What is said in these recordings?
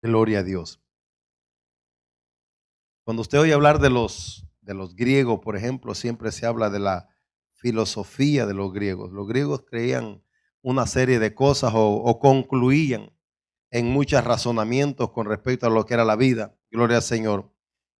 Gloria a Dios. Cuando usted oye hablar de los griegos, por ejemplo, siempre se habla de la filosofía de los griegos. Los griegos creían una serie de cosas o concluían en muchos razonamientos con respecto a lo que era la vida. Gloria al Señor.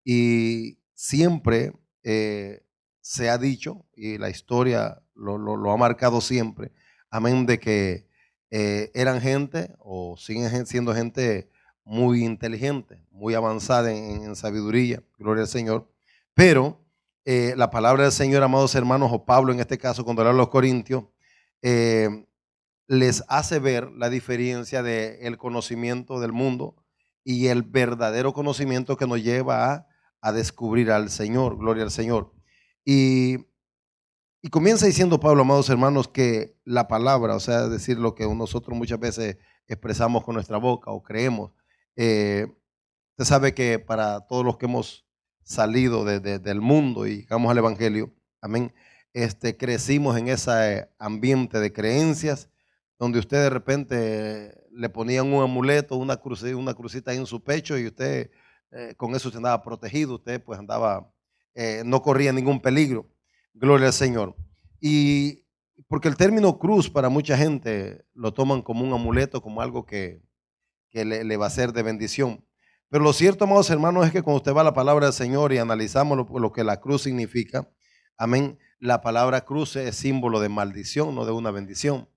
Y siempre se ha dicho, y la historia lo ha marcado siempre, amén, de que eran gente o siguen siendo gente muy inteligente, muy avanzada en sabiduría, gloria al Señor. Pero la palabra del Señor, amados hermanos, o Pablo en este caso, cuando habla a los Corintios, eh, les hace ver la diferencia del conocimiento del mundo y el verdadero conocimiento que nos lleva a descubrir al Señor, gloria al Señor. Y, y comienza diciendo Pablo, amados hermanos, que la palabra, o sea, decir lo que nosotros muchas veces expresamos con nuestra boca o creemos, eh, usted sabe que para todos los que hemos salido del mundo y llegamos al Evangelio, amén, crecimos en ese ambiente de creencias donde usted de repente le ponían un amuleto, una crucita ahí en su pecho y usted con eso usted andaba protegido, usted pues andaba, no corría ningún peligro. Gloria al Señor. Y porque el término cruz para mucha gente lo toman como un amuleto, como algo que le va a ser de bendición. Pero lo cierto, amados hermanos, es que cuando usted va a la palabra del Señor y analizamos lo que la cruz significa, amén, la palabra cruz es símbolo de maldición, no de una bendición.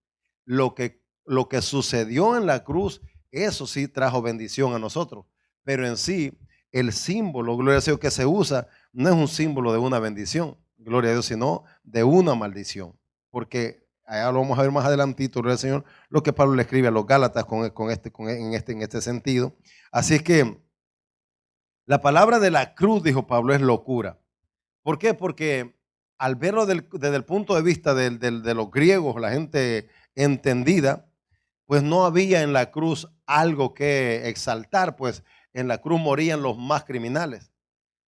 Lo que sucedió en la cruz, eso sí trajo bendición a nosotros, pero en sí, el símbolo, gloria a Dios, que se usa, no es un símbolo de una bendición, gloria a Dios, sino de una maldición, porque allá lo vamos a ver más adelantito, gloria al Señor, lo que Pablo le escribe a los Gálatas en este sentido. Así es que la palabra de la cruz, dijo Pablo, es locura. ¿Por qué? Porque al verlo desde el punto de vista de los griegos, la gente entendida, pues no había en la cruz algo que exaltar, pues en la cruz morían los más criminales.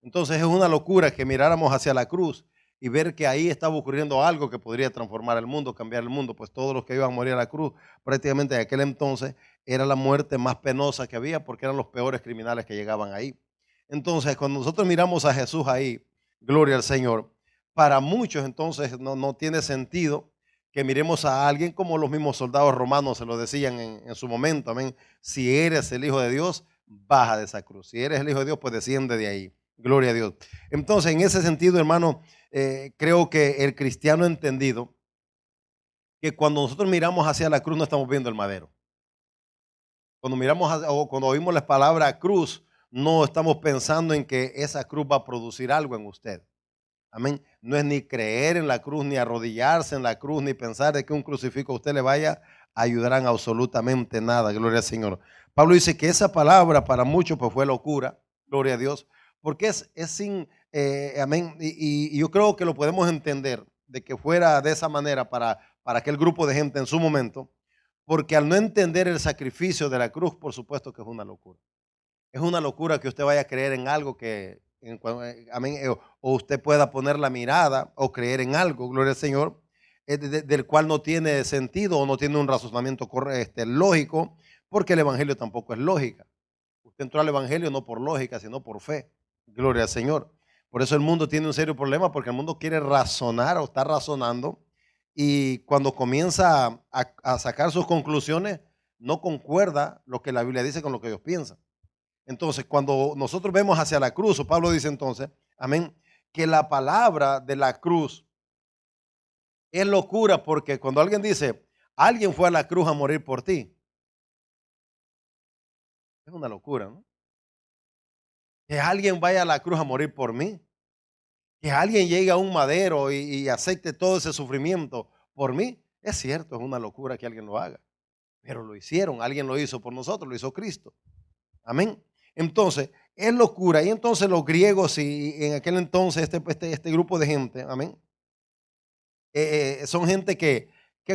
Entonces es una locura que miráramos hacia la cruz y ver que ahí estaba ocurriendo algo que podría transformar el mundo, cambiar el mundo, pues todos los que iban a morir a la cruz, prácticamente en aquel entonces era la muerte más penosa que había porque eran los peores criminales que llegaban ahí. Entonces, cuando nosotros miramos a Jesús ahí, gloria al Señor, para muchos entonces no tiene sentido que miremos a alguien como los mismos soldados romanos se lo decían en su momento, amén. Si eres el Hijo de Dios, baja de esa cruz. Si eres el Hijo de Dios, pues desciende de ahí. Gloria a Dios. Entonces, en ese sentido, hermano, creo que el cristiano entendido que cuando nosotros miramos hacia la cruz no estamos viendo el madero. Cuando miramos o cuando oímos la palabra cruz, no estamos pensando en que esa cruz va a producir algo en usted. Amén. No es ni creer en la cruz, ni arrodillarse en la cruz, ni pensar de que un crucifijo a usted le vaya a ayudar en absolutamente nada. Gloria al Señor. Pablo dice que esa palabra para muchos pues fue locura. Gloria a Dios. Porque es sin, amén. Y yo creo que lo podemos entender de que fuera de esa manera para aquel grupo de gente en su momento. Porque al no entender el sacrificio de la cruz, por supuesto que es una locura. Es una locura que usted vaya a creer en algo amén, o usted pueda poner la mirada o creer en algo, gloria al Señor, del cual no tiene sentido o no tiene un razonamiento lógico, porque el Evangelio tampoco es lógica. Usted entró al Evangelio no por lógica, sino por fe. Gloria al Señor. Por eso el mundo tiene un serio problema, porque el mundo quiere razonar o está razonando, y cuando comienza a sacar sus conclusiones, no concuerda lo que la Biblia dice con lo que ellos piensan. Entonces, cuando nosotros vemos hacia la cruz, o Pablo dice entonces, amén, que la palabra de la cruz es locura porque cuando alguien dice, alguien fue a la cruz a morir por ti, es una locura, ¿no? Que alguien vaya a la cruz a morir por mí, que alguien llegue a un madero y acepte todo ese sufrimiento por mí, es cierto, es una locura que alguien lo haga, pero lo hicieron, alguien lo hizo por nosotros, lo hizo Cristo. Amén. Entonces, es locura. Y entonces los griegos y en aquel entonces este grupo de gente, amén, son gente que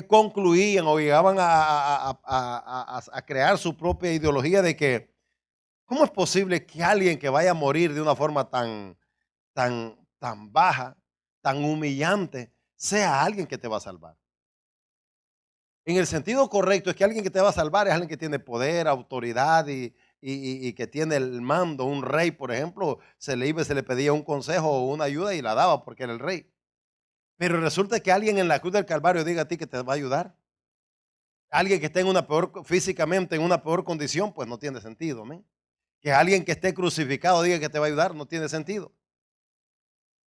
concluían o llegaban a crear su propia ideología de que, ¿cómo es posible que alguien que vaya a morir de una forma tan baja, tan humillante, sea alguien que te va a salvar? En el sentido correcto es que alguien que te va a salvar es alguien que tiene poder, autoridad y que tiene el mando, un rey, por ejemplo, se le iba y se le pedía un consejo o una ayuda y la daba porque era el rey. Pero resulta que alguien en la cruz del Calvario diga a ti que te va a ayudar. Alguien que esté en una peor, físicamente en una peor condición, pues no tiene sentido, amén. Que alguien que esté crucificado diga que te va a ayudar, no tiene sentido.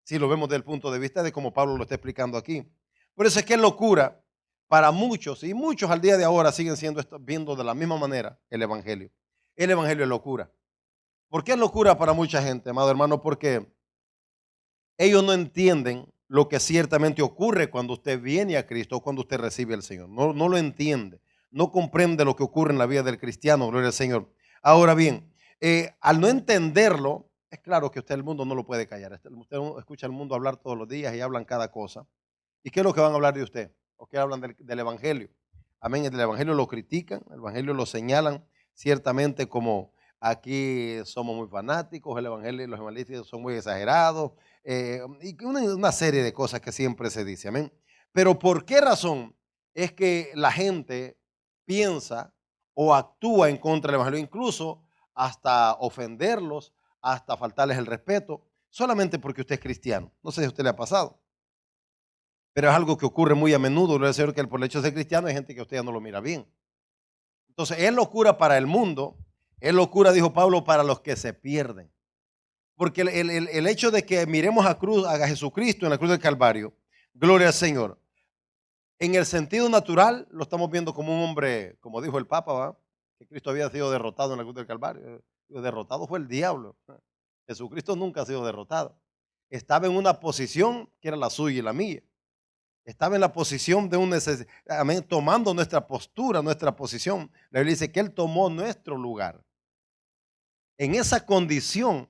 Si lo vemos desde el punto de vista de como Pablo lo está explicando aquí. Por eso es que es locura para muchos, y muchos al día de ahora siguen siendo viendo de la misma manera el Evangelio. El Evangelio es locura. ¿Por qué es locura para mucha gente, amado hermano? Porque ellos no entienden lo que ciertamente ocurre cuando usted viene a Cristo o cuando usted recibe al Señor. No lo entiende, no comprende lo que ocurre en la vida del cristiano, gloria al Señor. Ahora bien, al no entenderlo, es claro que usted el mundo no lo puede callar. Usted escucha al mundo hablar todos los días y hablan cada cosa. ¿Y qué es lo que van a hablar de usted? ¿O qué hablan del Evangelio? Amén, el Evangelio lo critican, el Evangelio lo señalan ciertamente como aquí somos muy fanáticos, el Evangelio y los evangelistas son muy exagerados, y una serie de cosas que siempre se dice, amén. Pero ¿por qué razón es que la gente piensa o actúa en contra del Evangelio, incluso hasta ofenderlos, hasta faltarles el respeto, solamente porque usted es cristiano? No sé si a usted le ha pasado, pero es algo que ocurre muy a menudo. Lo Señor que por el hecho de ser cristiano hay gente que usted ya no lo mira bien. Entonces, es locura para el mundo, es locura, dijo Pablo, para los que se pierden. Porque el hecho de que miremos a Jesucristo en la cruz del Calvario, gloria al Señor, en el sentido natural lo estamos viendo como un hombre, como dijo el Papa, ¿va? Que Cristo había sido derrotado en la cruz del Calvario. Derrotado fue el diablo. Jesucristo nunca ha sido derrotado. Estaba en una posición que era la suya y la mía. Estaba en la posición de un amén, tomando nuestra postura, nuestra posición. La Biblia dice que Él tomó nuestro lugar. En esa condición,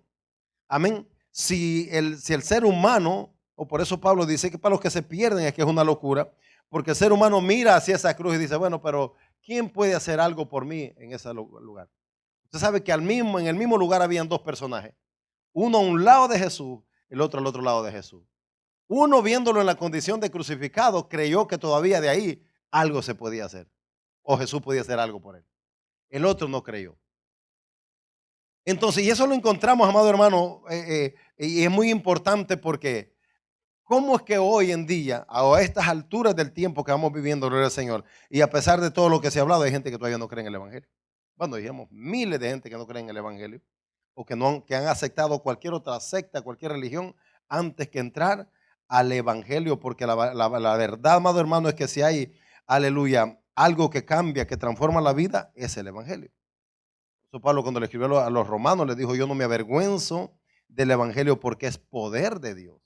amén, si el ser humano, o por eso Pablo dice que para los que se pierden es que es una locura, porque el ser humano mira hacia esa cruz y dice, bueno, pero ¿quién puede hacer algo por mí en ese lugar? Usted sabe que en el mismo lugar habían dos personajes, uno a un lado de Jesús, el otro al otro lado de Jesús. Uno viéndolo en la condición de crucificado creyó que todavía de ahí algo se podía hacer o Jesús podía hacer algo por él. El otro no creyó. Entonces, y eso lo encontramos, amado hermano, y es muy importante porque ¿cómo es que hoy en día, a estas alturas del tiempo que vamos viviendo, gloria al Señor, y a pesar de todo lo que se ha hablado, hay gente que todavía no cree en el Evangelio? Bueno, digamos, miles de gente que no cree en el Evangelio o que han aceptado cualquier otra secta, cualquier religión, antes que entrar al Evangelio, porque la verdad, amado hermano, es que si hay, aleluya, algo que cambia, que transforma la vida, es el Evangelio. Eso Pablo cuando le escribió a los romanos le dijo, yo no me avergüenzo del Evangelio porque es poder de Dios.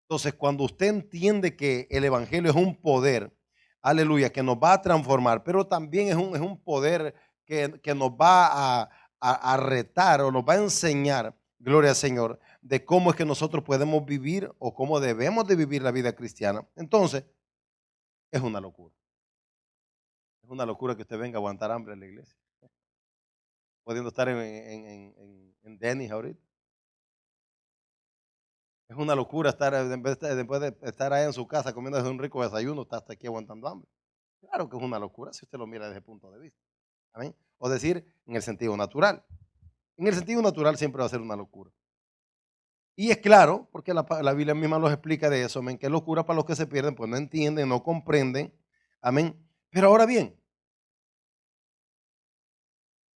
Entonces, cuando usted entiende que el Evangelio es un poder, aleluya, que nos va a transformar, pero también es un poder que nos va a retar o nos va a enseñar, gloria al Señor, de cómo es que nosotros podemos vivir o cómo debemos de vivir la vida cristiana. Entonces, es una locura. Es una locura que usted venga a aguantar hambre en la iglesia, pudiendo estar en Denny's ahorita. Es una locura estar, después de estar ahí en su casa comiendo un rico desayuno, está hasta aquí aguantando hambre. Claro que es una locura si usted lo mira desde ese punto de vista. ¿Amén? O decir, en el sentido natural. En el sentido natural siempre va a ser una locura. Y es claro, porque la Biblia misma nos explica de eso, amén, que es locura para los que se pierden, pues no entienden, no comprenden. Amén. Pero ahora bien,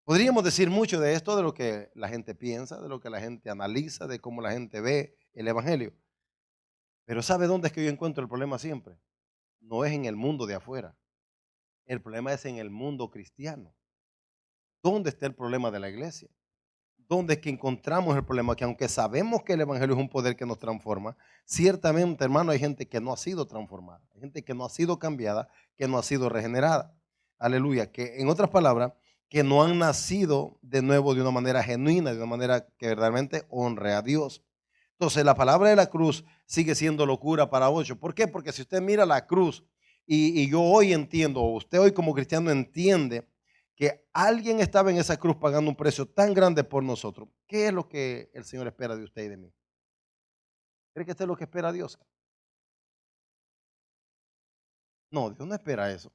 podríamos decir mucho de esto, de lo que la gente piensa, de lo que la gente analiza, de cómo la gente ve el Evangelio. Pero ¿sabe dónde es que yo encuentro el problema siempre? No es en el mundo de afuera. El problema es en el mundo cristiano. ¿Dónde está el problema de la iglesia? ¿Dónde es que encontramos el problema? Que aunque sabemos que el Evangelio es un poder que nos transforma, ciertamente, hermano, hay gente que no ha sido transformada, hay gente que no ha sido cambiada, que no ha sido regenerada. Aleluya. Que en otras palabras, que no han nacido de nuevo de una manera genuina, de una manera que verdaderamente honre a Dios. Entonces, la palabra de la cruz sigue siendo locura para muchos. ¿Por qué? Porque si usted mira la cruz, y yo hoy entiendo, o usted hoy como cristiano entiende, que alguien estaba en esa cruz pagando un precio tan grande por nosotros. ¿Qué es lo que el Señor espera de usted y de mí? ¿Cree que esto es lo que espera Dios? No, Dios no espera eso.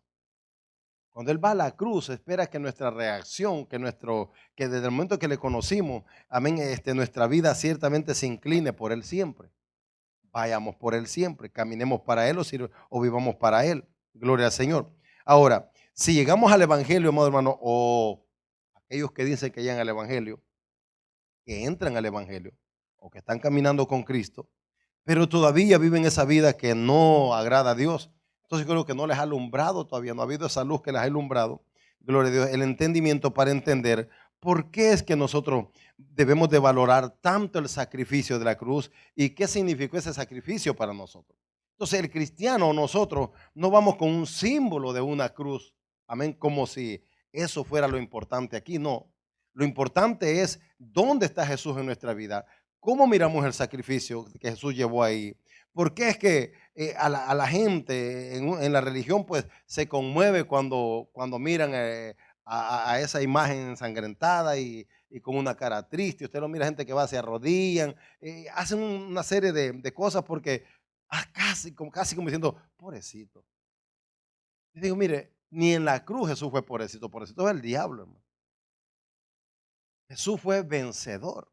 Cuando Él va a la cruz, espera que nuestra reacción, que desde el momento que le conocimos, amén, nuestra vida ciertamente se incline por Él siempre. Vayamos por Él siempre, caminemos para Él o vivamos para Él. Gloria al Señor. Ahora, si llegamos al Evangelio, amado hermano, o aquellos que dicen que llegan al Evangelio, que entran al Evangelio, o que están caminando con Cristo, pero todavía viven esa vida que no agrada a Dios. Entonces creo que no les ha alumbrado todavía, no ha habido esa luz que les ha alumbrado, gloria a Dios, el entendimiento para entender por qué es que nosotros debemos de valorar tanto el sacrificio de la cruz y qué significó ese sacrificio para nosotros. Entonces el cristiano, nosotros no vamos con un símbolo de una cruz, amén, como si eso fuera lo importante aquí, no. Lo importante es dónde está Jesús en nuestra vida. ¿Cómo miramos el sacrificio que Jesús llevó ahí? ¿Por qué es que a la gente en la religión pues se conmueve cuando miran a esa imagen ensangrentada y con una cara triste? Usted lo mira, gente que va, se arrodillan, hacen una serie de cosas porque casi como diciendo, pobrecito. Y digo, mire, ni en la cruz Jesús fue pobrecito, pobrecito es el diablo, hermano. Jesús fue vencedor.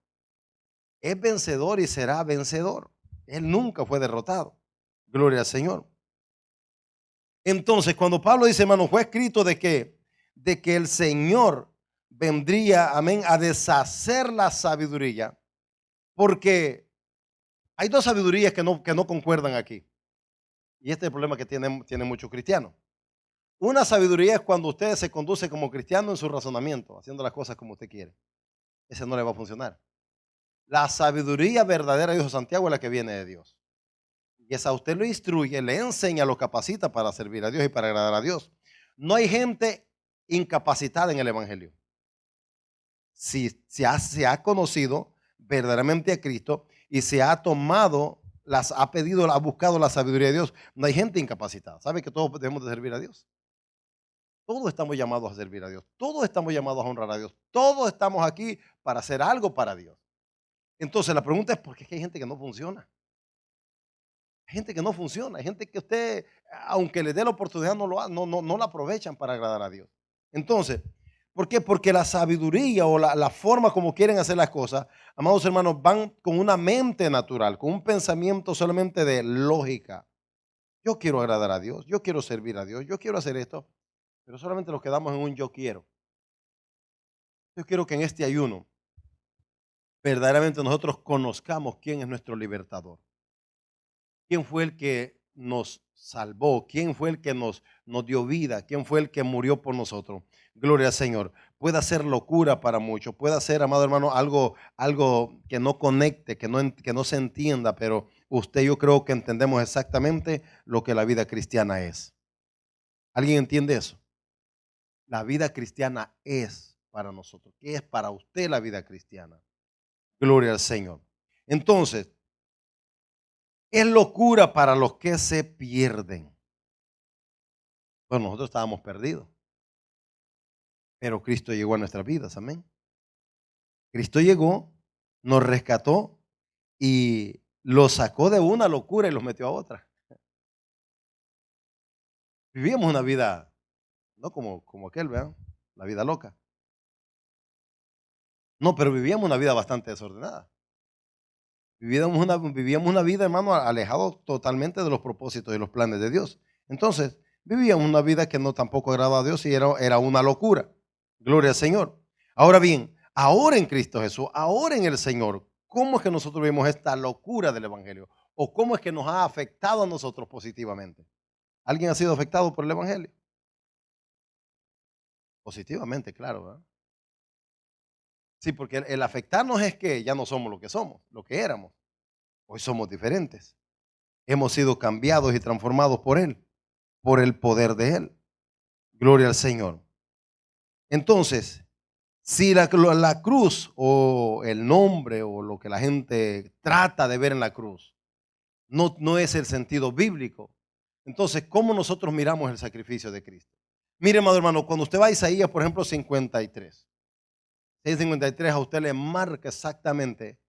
Es vencedor y será vencedor. Él nunca fue derrotado. Gloria al Señor. Entonces, cuando Pablo dice, hermano, fue escrito de que el Señor vendría, amén, a deshacer la sabiduría, porque hay dos sabidurías que no concuerdan aquí. Y este es el problema que tienen muchos cristianos. Una sabiduría es cuando usted se conduce como cristiano en su razonamiento, haciendo las cosas como usted quiere. Ese no le va a funcionar. La sabiduría verdadera, dijo Santiago, es la que viene de Dios. Y esa usted lo instruye, le enseña, lo capacita para servir a Dios y para agradar a Dios. No hay gente incapacitada en el Evangelio. Si se ha conocido verdaderamente a Cristo y se ha tomado, ha pedido, ha buscado la sabiduría de Dios, no hay gente incapacitada. ¿Sabe que todos debemos de servir a Dios? Todos estamos llamados a servir a Dios. Todos estamos llamados a honrar a Dios. Todos estamos aquí para hacer algo para Dios. Entonces la pregunta es, ¿por qué hay gente que no funciona? Hay gente que no funciona, hay gente que usted, aunque le dé la oportunidad, no la aprovechan para agradar a Dios. Entonces, ¿por qué? Porque la sabiduría o la forma como quieren hacer las cosas, amados hermanos, van con una mente natural, con un pensamiento solamente de lógica. Yo quiero agradar a Dios, yo quiero servir a Dios, yo quiero hacer esto, pero solamente nos quedamos en un yo quiero. Yo quiero que en este ayuno verdaderamente nosotros conozcamos quién es nuestro libertador. ¿Quién fue el que nos salvó? ¿Quién fue el que nos dio vida? ¿Quién fue el que murió por nosotros? Gloria al Señor. Puede ser locura para muchos, puede ser, amado hermano, algo que no conecte, que no se entienda, pero usted, yo creo que entendemos exactamente lo que la vida cristiana es. ¿Alguien entiende eso? La vida cristiana es para nosotros. ¿Qué es para usted la vida cristiana? Gloria al Señor. Entonces, es locura para los que se pierden. Bueno, nosotros estábamos perdidos, pero Cristo llegó a nuestras vidas, amén. Cristo llegó, nos rescató y los sacó de una locura y los metió a otra. Vivíamos una vida, no como aquel, vean, la vida loca. No, pero vivíamos una vida bastante desordenada. Vivíamos una vida, hermano, alejado totalmente de los propósitos y los planes de Dios. Entonces, vivíamos una vida que no tampoco agradaba a Dios y era una locura. Gloria al Señor. Ahora bien, ahora en Cristo Jesús, ahora en el Señor, ¿cómo es que nosotros vemos esta locura del Evangelio? ¿O cómo es que nos ha afectado a nosotros positivamente? ¿Alguien ha sido afectado por el Evangelio? Positivamente, claro, ¿verdad? Sí, porque el afectarnos es que ya no somos lo que somos, lo que éramos. Hoy somos diferentes. Hemos sido cambiados y transformados por Él, por el poder de Él. Gloria al Señor. Entonces, si la cruz o el nombre o lo que la gente trata de ver en la cruz no es el sentido bíblico, entonces, ¿cómo nosotros miramos el sacrificio de Cristo? Mire, amado hermano, cuando usted va a Isaías, por ejemplo, 53, 6:53, a usted le marca exactamente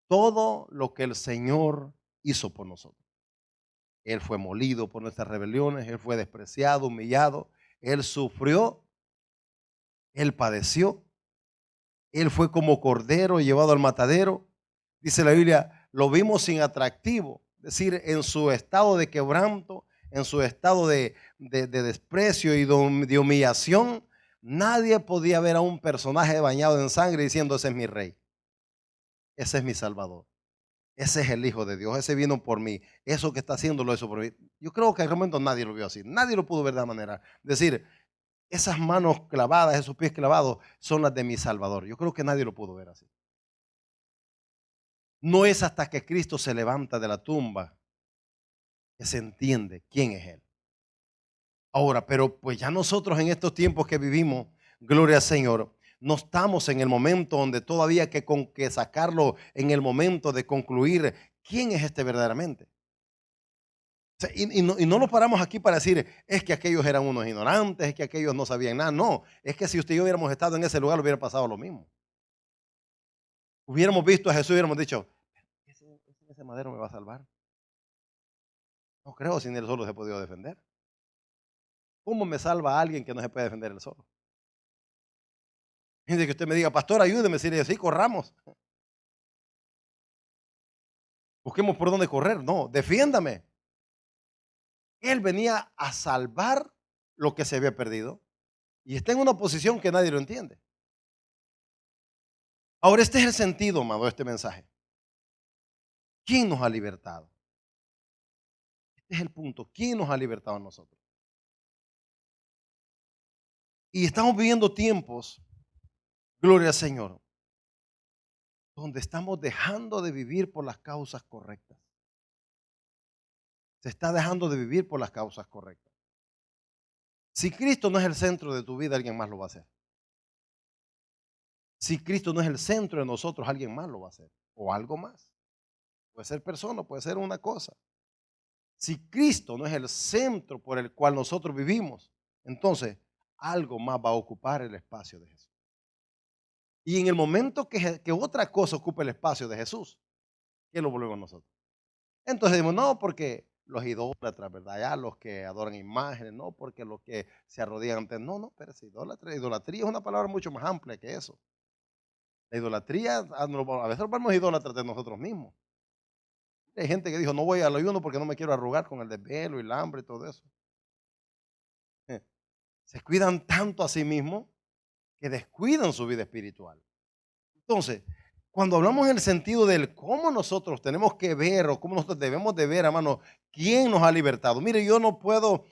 todo lo que el Señor hizo por nosotros. Él fue molido por nuestras rebeliones, Él fue despreciado, humillado. Él sufrió, Él padeció, Él fue como cordero llevado al matadero. Dice la Biblia, lo vimos sin atractivo, es decir, en su estado de quebranto, en su estado de desprecio y de humillación. Nadie podía ver a un personaje bañado en sangre diciendo, ese es mi rey, ese es mi salvador, ese es el Hijo de Dios, ese vino por mí, eso que está haciendo lo hizo por mí. Yo creo que en el momento nadie lo vio así, nadie lo pudo ver de esa manera. Decir, esas manos clavadas, esos pies clavados son las de mi Salvador. Yo creo que nadie lo pudo ver así. No es hasta que Cristo se levanta de la tumba que se entiende quién es Él. Ahora, pero pues ya nosotros en estos tiempos que vivimos, gloria al Señor, no estamos en el momento donde todavía hay que sacarlo en el momento de concluir quién es este verdaderamente. O sea, y no lo paramos aquí para decir, es que aquellos eran unos ignorantes, es que aquellos no sabían nada. No, es que si usted y yo hubiéramos estado en ese lugar, hubiera pasado lo mismo. Hubiéramos visto a Jesús y hubiéramos dicho, ese madero me va a salvar. No creo, si ni él solo se ha podido defender. ¿Cómo me salva a alguien que no se puede defender él solo? Gente que usted me diga, pastor, ayúdeme, si le dice, sí, corramos. Busquemos por dónde correr. No, defiéndame. Él venía a salvar lo que se había perdido y está en una posición que nadie lo entiende. Ahora, este es el sentido, amado, de este mensaje. ¿Quién nos ha libertado? Este es el punto. ¿Quién nos ha libertado a nosotros? Y estamos viviendo tiempos, gloria al Señor, donde estamos dejando de vivir por las causas correctas. Se está dejando de vivir por las causas correctas. Si Cristo no es el centro de tu vida, alguien más lo va a hacer. Si Cristo no es el centro de nosotros, alguien más lo va a hacer. O algo más. Puede ser persona, puede ser una cosa. Si Cristo no es el centro por el cual nosotros vivimos, entonces algo más va a ocupar el espacio de Jesús. Y en el momento que otra cosa ocupe el espacio de Jesús, ¿qué lo volvemos nosotros? Entonces decimos, no, porque los idólatras, ¿verdad? Ya los que adoran imágenes, no, porque los que se arrodillan ante, no, pero es idolatría es una palabra mucho más amplia que eso. La idolatría, a veces vamos idólatras de nosotros mismos. Hay gente que dijo, no voy al ayuno porque no me quiero arrugar con el desvelo y el hambre y todo eso. Se cuidan tanto a sí mismos que descuidan su vida espiritual. Entonces, cuando hablamos en el sentido del cómo nosotros tenemos que ver o cómo nosotros debemos de ver, hermano, quién nos ha libertado. Mire, yo no puedo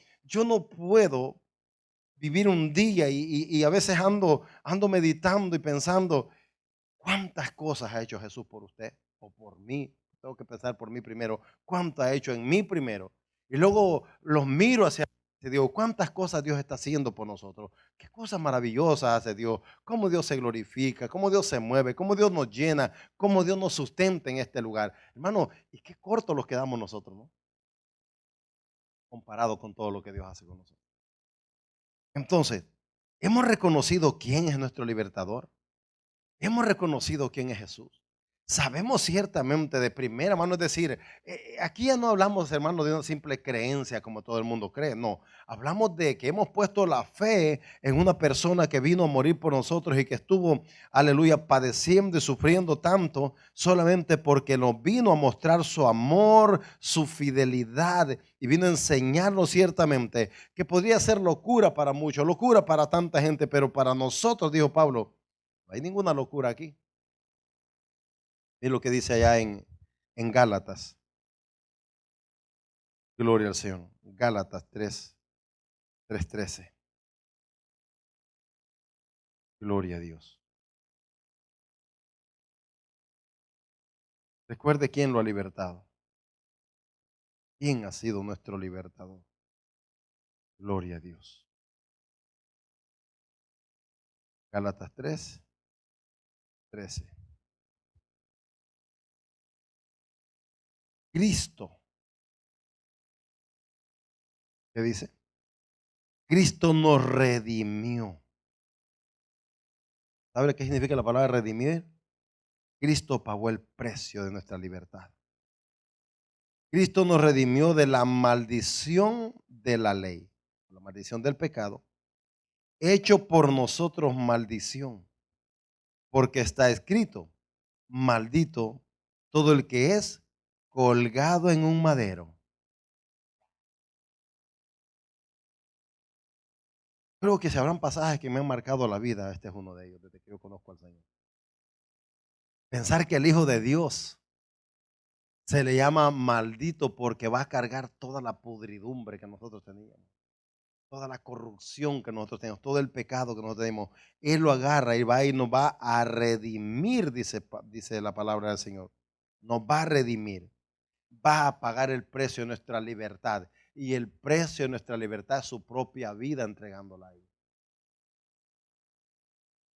vivir un día y a veces ando meditando y pensando cuántas cosas ha hecho Jesús por usted o por mí. Tengo que pensar por mí primero, cuánto ha hecho en mí primero. Y luego los miro hacia y digo, cuántas cosas Dios está haciendo por nosotros. Qué cosas maravillosas hace Dios. Cómo Dios se glorifica, cómo Dios se mueve, cómo Dios nos llena, cómo Dios nos sustenta en este lugar. Hermano, y qué corto los quedamos nosotros, ¿no? Comparado con todo lo que Dios hace con nosotros. Entonces, hemos reconocido quién es nuestro libertador. Hemos reconocido quién es Jesús. Sabemos ciertamente de primera mano, es decir, aquí ya no hablamos, hermano, de una simple creencia como todo el mundo cree, no. Hablamos de que hemos puesto la fe en una persona que vino a morir por nosotros y que estuvo, aleluya, padeciendo y sufriendo tanto solamente porque nos vino a mostrar su amor, su fidelidad y vino a enseñarnos ciertamente que podría ser locura para muchos, locura para tanta gente, pero para nosotros, dijo Pablo, no hay ninguna locura aquí. Es lo que dice allá en Gálatas. Gloria al Señor. Gálatas 3:13. Gloria a Dios. Recuerde quién lo ha libertado. ¿Quién ha sido nuestro libertador? Gloria a Dios. Gálatas 3:13. Cristo. ¿Qué dice? Cristo nos redimió. ¿Sabe qué significa la palabra redimir? Cristo pagó el precio de nuestra libertad. Cristo nos redimió de la maldición de la ley, la maldición del pecado, hecho por nosotros maldición, porque está escrito, maldito todo el que es colgado en un madero. Creo que se habrán pasajes que me han marcado la vida, este es uno de ellos, desde que yo conozco al Señor. Pensar que el Hijo de Dios se le llama maldito porque va a cargar toda la podridumbre que nosotros teníamos, toda la corrupción que nosotros tenemos, todo el pecado que nosotros tenemos. Él lo agarra y va y nos va a redimir, dice la palabra del Señor. Nos va a redimir, va a pagar el precio de nuestra libertad. Y el precio de nuestra libertad es su propia vida entregándola a Él.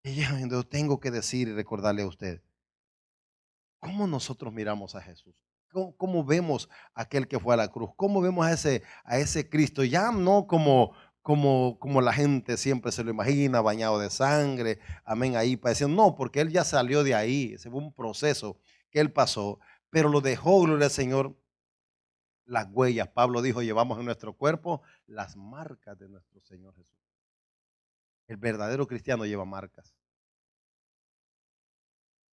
Y yo tengo que decir y recordarle a usted, ¿cómo nosotros miramos a Jesús? ¿Cómo vemos a aquel que fue a la cruz? ¿Cómo vemos a ese Cristo? Ya no como la gente siempre se lo imagina, bañado de sangre, amén, ahí padeciendo. No, porque Él ya salió de ahí. Ese fue un proceso que Él pasó, pero lo dejó, gloria al Señor, las huellas. Pablo dijo, llevamos en nuestro cuerpo las marcas de nuestro Señor Jesús. El verdadero cristiano lleva marcas.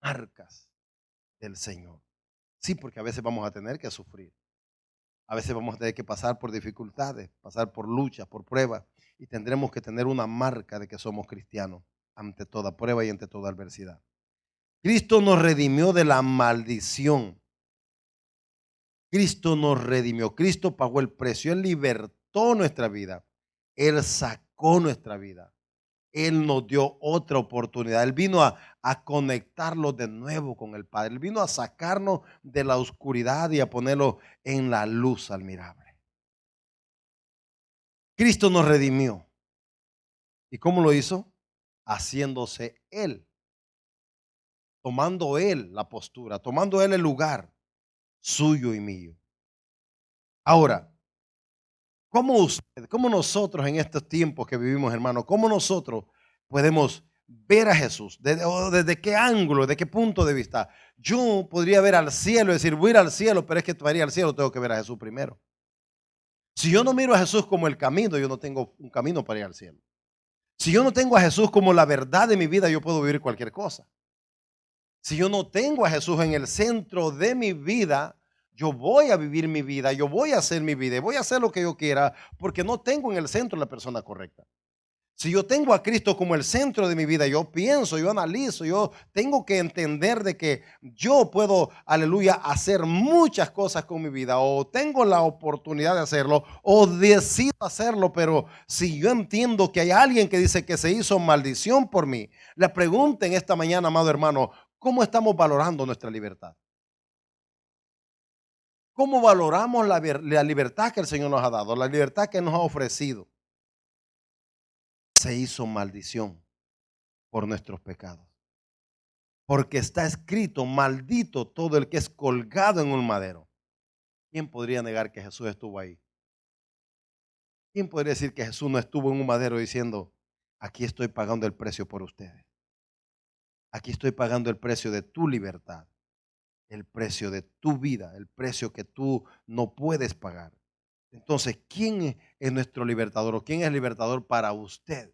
Marcas del Señor. Sí, porque a veces vamos a tener que sufrir. A veces vamos a tener que pasar por dificultades, pasar por luchas, por pruebas. Y tendremos que tener una marca de que somos cristianos ante toda prueba y ante toda adversidad. Cristo nos redimió de la maldición. Cristo nos redimió. Cristo pagó el precio. Él libertó nuestra vida. Él sacó nuestra vida. Él nos dio otra oportunidad. Él vino a conectarlo de nuevo con el Padre. Él vino a sacarnos de la oscuridad y a ponerlo en la luz admirable. Cristo nos redimió. ¿Y cómo lo hizo? Haciéndose Él, tomando Él la postura, tomando Él el lugar suyo y mío. Ahora, ¿cómo usted, cómo nosotros en estos tiempos que vivimos, hermano, cómo nosotros podemos ver a Jesús? ¿Desde qué ángulo, de qué punto de vista? Yo podría ver al cielo y decir, voy a ir al cielo, pero es que para ir al cielo tengo que ver a Jesús primero. Si yo no miro a Jesús como el camino, yo no tengo un camino para ir al cielo. Si yo no tengo a Jesús como la verdad de mi vida, yo puedo vivir cualquier cosa. Si yo no tengo a Jesús en el centro de mi vida, yo voy a vivir mi vida, yo voy a hacer mi vida y voy a hacer lo que yo quiera porque no tengo en el centro la persona correcta. Si yo tengo a Cristo como el centro de mi vida, yo pienso, yo analizo, yo tengo que entender de que yo puedo, aleluya, hacer muchas cosas con mi vida o tengo la oportunidad de hacerlo o decido hacerlo, pero si yo entiendo que hay alguien que dice que se hizo maldición por mí, le pregunto en esta mañana, amado hermano, ¿cómo estamos valorando nuestra libertad? ¿Cómo valoramos la libertad que el Señor nos ha dado, la libertad que nos ha ofrecido? Se hizo maldición por nuestros pecados. Porque está escrito, maldito todo el que es colgado en un madero. ¿Quién podría negar que Jesús estuvo ahí? ¿Quién podría decir que Jesús no estuvo en un madero diciendo, aquí estoy pagando el precio por ustedes? Aquí estoy pagando el precio de tu libertad, el precio de tu vida, el precio que tú no puedes pagar. Entonces, ¿quién es nuestro libertador o quién es el libertador para usted?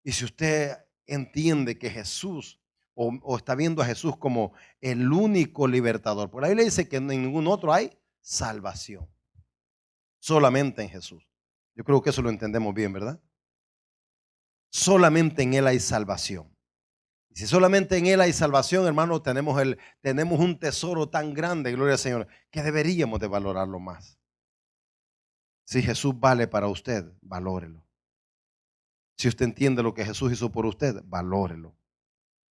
Y si usted entiende que Jesús o está viendo a Jesús como el único libertador, por ahí le dice que en ningún otro hay salvación, solamente en Jesús. Yo creo que eso lo entendemos bien, ¿verdad? Solamente en Él hay salvación. Y si solamente en Él hay salvación, hermano, tenemos un tesoro tan grande, gloria al Señor, que deberíamos de valorarlo más. Si Jesús vale para usted, valórelo. Si usted entiende lo que Jesús hizo por usted, valórelo.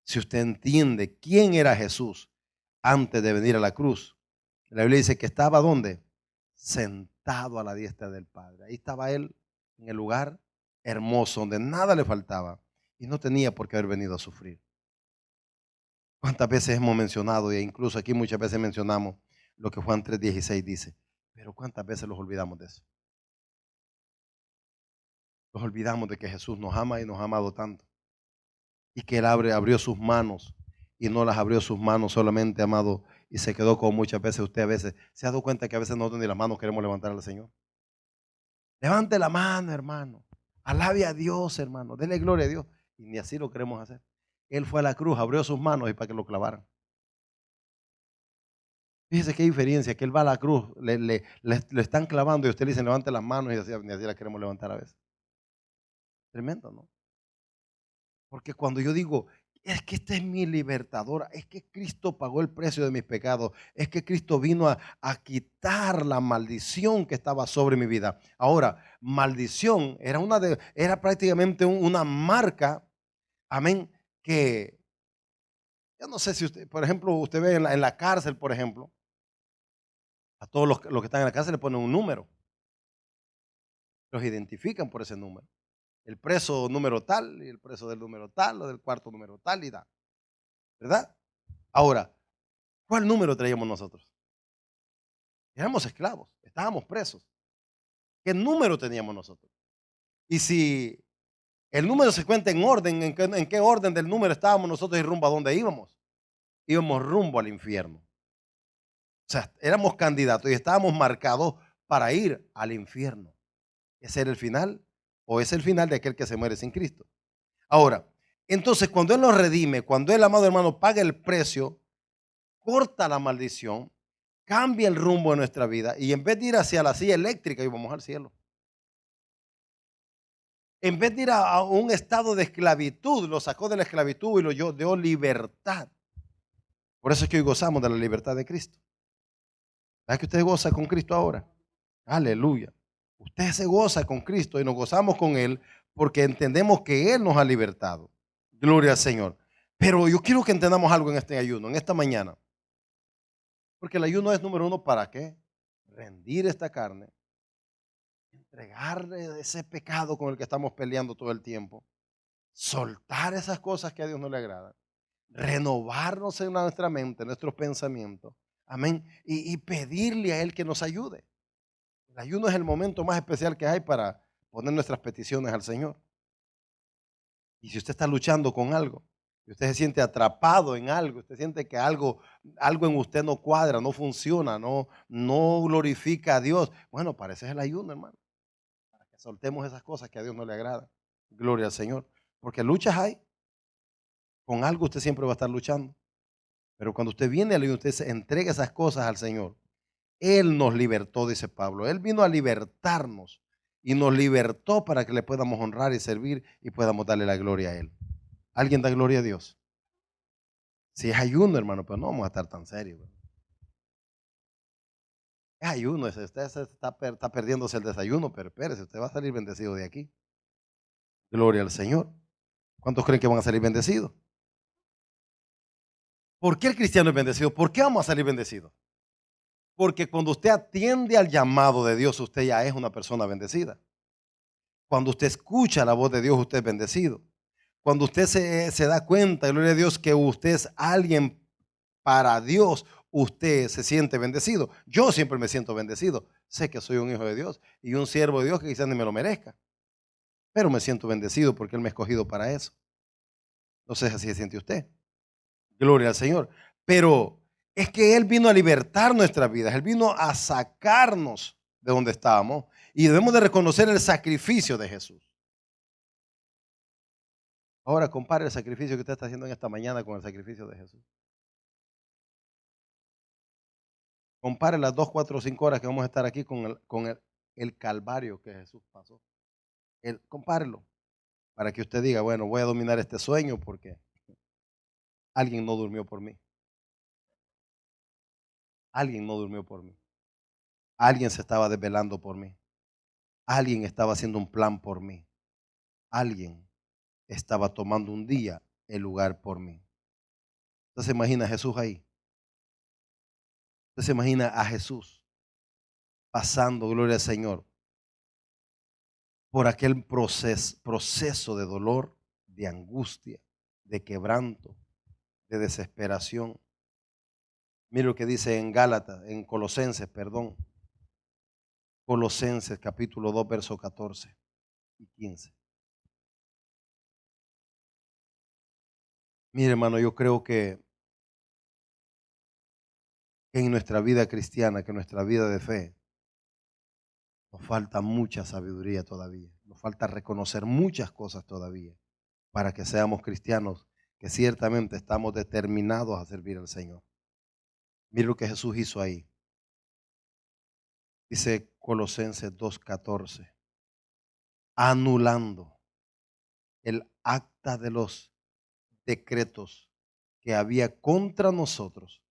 Si usted entiende quién era Jesús antes de venir a la cruz, la Biblia dice que estaba ¿dónde? Sentado a la diestra del Padre. Ahí estaba Él en el lugar hermoso donde nada le faltaba y no tenía por qué haber venido a sufrir. ¿Cuántas veces hemos mencionado, e incluso aquí muchas veces mencionamos lo que Juan 3:16 dice, pero cuántas veces los olvidamos de eso? Nos olvidamos de que Jesús nos ama y nos ha amado tanto y que Él abrió sus manos y no las abrió sus manos solamente, amado, y se quedó con muchas veces. Usted a veces se ha dado cuenta que a veces nosotros ni las manos queremos levantar al Señor. Levante la mano, hermano. Alabe a Dios, hermano. Dele gloria a Dios. Y ni así lo queremos hacer. Él fue a la cruz, abrió sus manos y para que lo clavaran. Fíjese qué diferencia, que él va a la cruz, le están clavando y usted le dice levante las manos y así, ni así las queremos levantar a veces. Tremendo, ¿no? Porque cuando yo digo, es que esta es mi libertadora, es que Cristo pagó el precio de mis pecados, es que Cristo vino a quitar la maldición que estaba sobre mi vida. Ahora, maldición era prácticamente una marca, amén, que yo no sé si usted, por ejemplo, usted ve en la cárcel, por ejemplo, a todos los que están en la cárcel le ponen un número, los identifican por ese número. El preso número tal y el preso del número tal o del cuarto número tal y da, ¿verdad? Ahora, ¿cuál número traíamos nosotros? Éramos esclavos, estábamos presos. ¿Qué número teníamos nosotros? Y si el número se cuenta en orden, ¿en qué orden del número estábamos nosotros y rumbo a dónde íbamos? Íbamos rumbo al infierno. O sea, éramos candidatos y estábamos marcados para ir al infierno. ¿Ese era el final? ¿O es el final de aquel que se muere sin Cristo? Ahora, entonces cuando Él nos redime, cuando Él, amado hermano, paga el precio, corta la maldición, cambia el rumbo de nuestra vida y en vez de ir hacia la silla eléctrica, íbamos al cielo. En vez de ir a un estado de esclavitud, lo sacó de la esclavitud y lo dio libertad. Por eso es que hoy gozamos de la libertad de Cristo. ¿Verdad que usted goza con Cristo ahora? Aleluya. Usted se goza con Cristo y nos gozamos con Él porque entendemos que Él nos ha libertado. Gloria al Señor. Pero yo quiero que entendamos algo en este ayuno, en esta mañana. Porque el ayuno es número uno, ¿para qué? Rendir esta carne, entregarle ese pecado con el que estamos peleando todo el tiempo, soltar esas cosas que a Dios no le agradan, renovarnos en nuestra mente, en nuestros pensamientos, amén, y pedirle a Él que nos ayude. El ayuno es el momento más especial que hay para poner nuestras peticiones al Señor. Y si usted está luchando con algo, y usted se siente atrapado en algo, usted siente que algo en usted no cuadra, no funciona, no glorifica a Dios, bueno, para eso es el ayuno, hermano. Para que soltemos esas cosas que a Dios no le agradan. Gloria al Señor. Porque luchas hay. Con algo usted siempre va a estar luchando. Pero cuando usted viene al ayuno, usted se entrega esas cosas al Señor. Él nos libertó, dice Pablo. Él vino a libertarnos y nos libertó para que le podamos honrar y servir y podamos darle la gloria a Él. ¿Alguien da gloria a Dios? Si es ayuno, hermano, pues no vamos a estar tan serios. Es ayuno, usted está perdiéndose el desayuno, pero espérese, usted va a salir bendecido de aquí. Gloria al Señor. ¿Cuántos creen que van a salir bendecidos? ¿Por qué el cristiano es bendecido? ¿Por qué vamos a salir bendecidos? Porque cuando usted atiende al llamado de Dios, usted ya es una persona bendecida. Cuando usted escucha la voz de Dios, usted es bendecido. Cuando usted se da cuenta, gloria a Dios, que usted es alguien para Dios, usted se siente bendecido. Yo siempre me siento bendecido. Sé que soy un hijo de Dios y un siervo de Dios que quizás ni me lo merezca. Pero me siento bendecido porque Él me ha escogido para eso. No sé si así se siente usted. Gloria al Señor. Pero es que Él vino a libertar nuestras vidas. Él vino a sacarnos de donde estábamos. Y debemos de reconocer el sacrificio de Jesús. Ahora compare el sacrificio que usted está haciendo en esta mañana con el sacrificio de Jesús. Compare las 2, 4, 5 horas que vamos a estar aquí con el calvario que Jesús pasó. Compárelo para que usted diga, bueno, voy a dominar este sueño porque alguien no durmió por mí. Alguien no durmió por mí. Alguien se estaba desvelando por mí. Alguien estaba haciendo un plan por mí. Alguien estaba tomando un día el lugar por mí. Usted se imagina a Jesús ahí. Usted se imagina a Jesús pasando, gloria al Señor, por aquel proceso de dolor, de angustia, de quebranto, de desesperación. Mire lo que dice en Gálatas, en Colosenses, perdón. Colosenses capítulo 2, verso 14 y 15. Mire, hermano, yo creo que en nuestra vida cristiana, que en nuestra vida de fe, nos falta mucha sabiduría todavía. Nos falta reconocer muchas cosas todavía para que seamos cristianos que ciertamente estamos determinados a servir al Señor. Mire lo que Jesús hizo ahí. Dice Colosenses 2:14, anulando el acta de los decretos que había contra nosotros,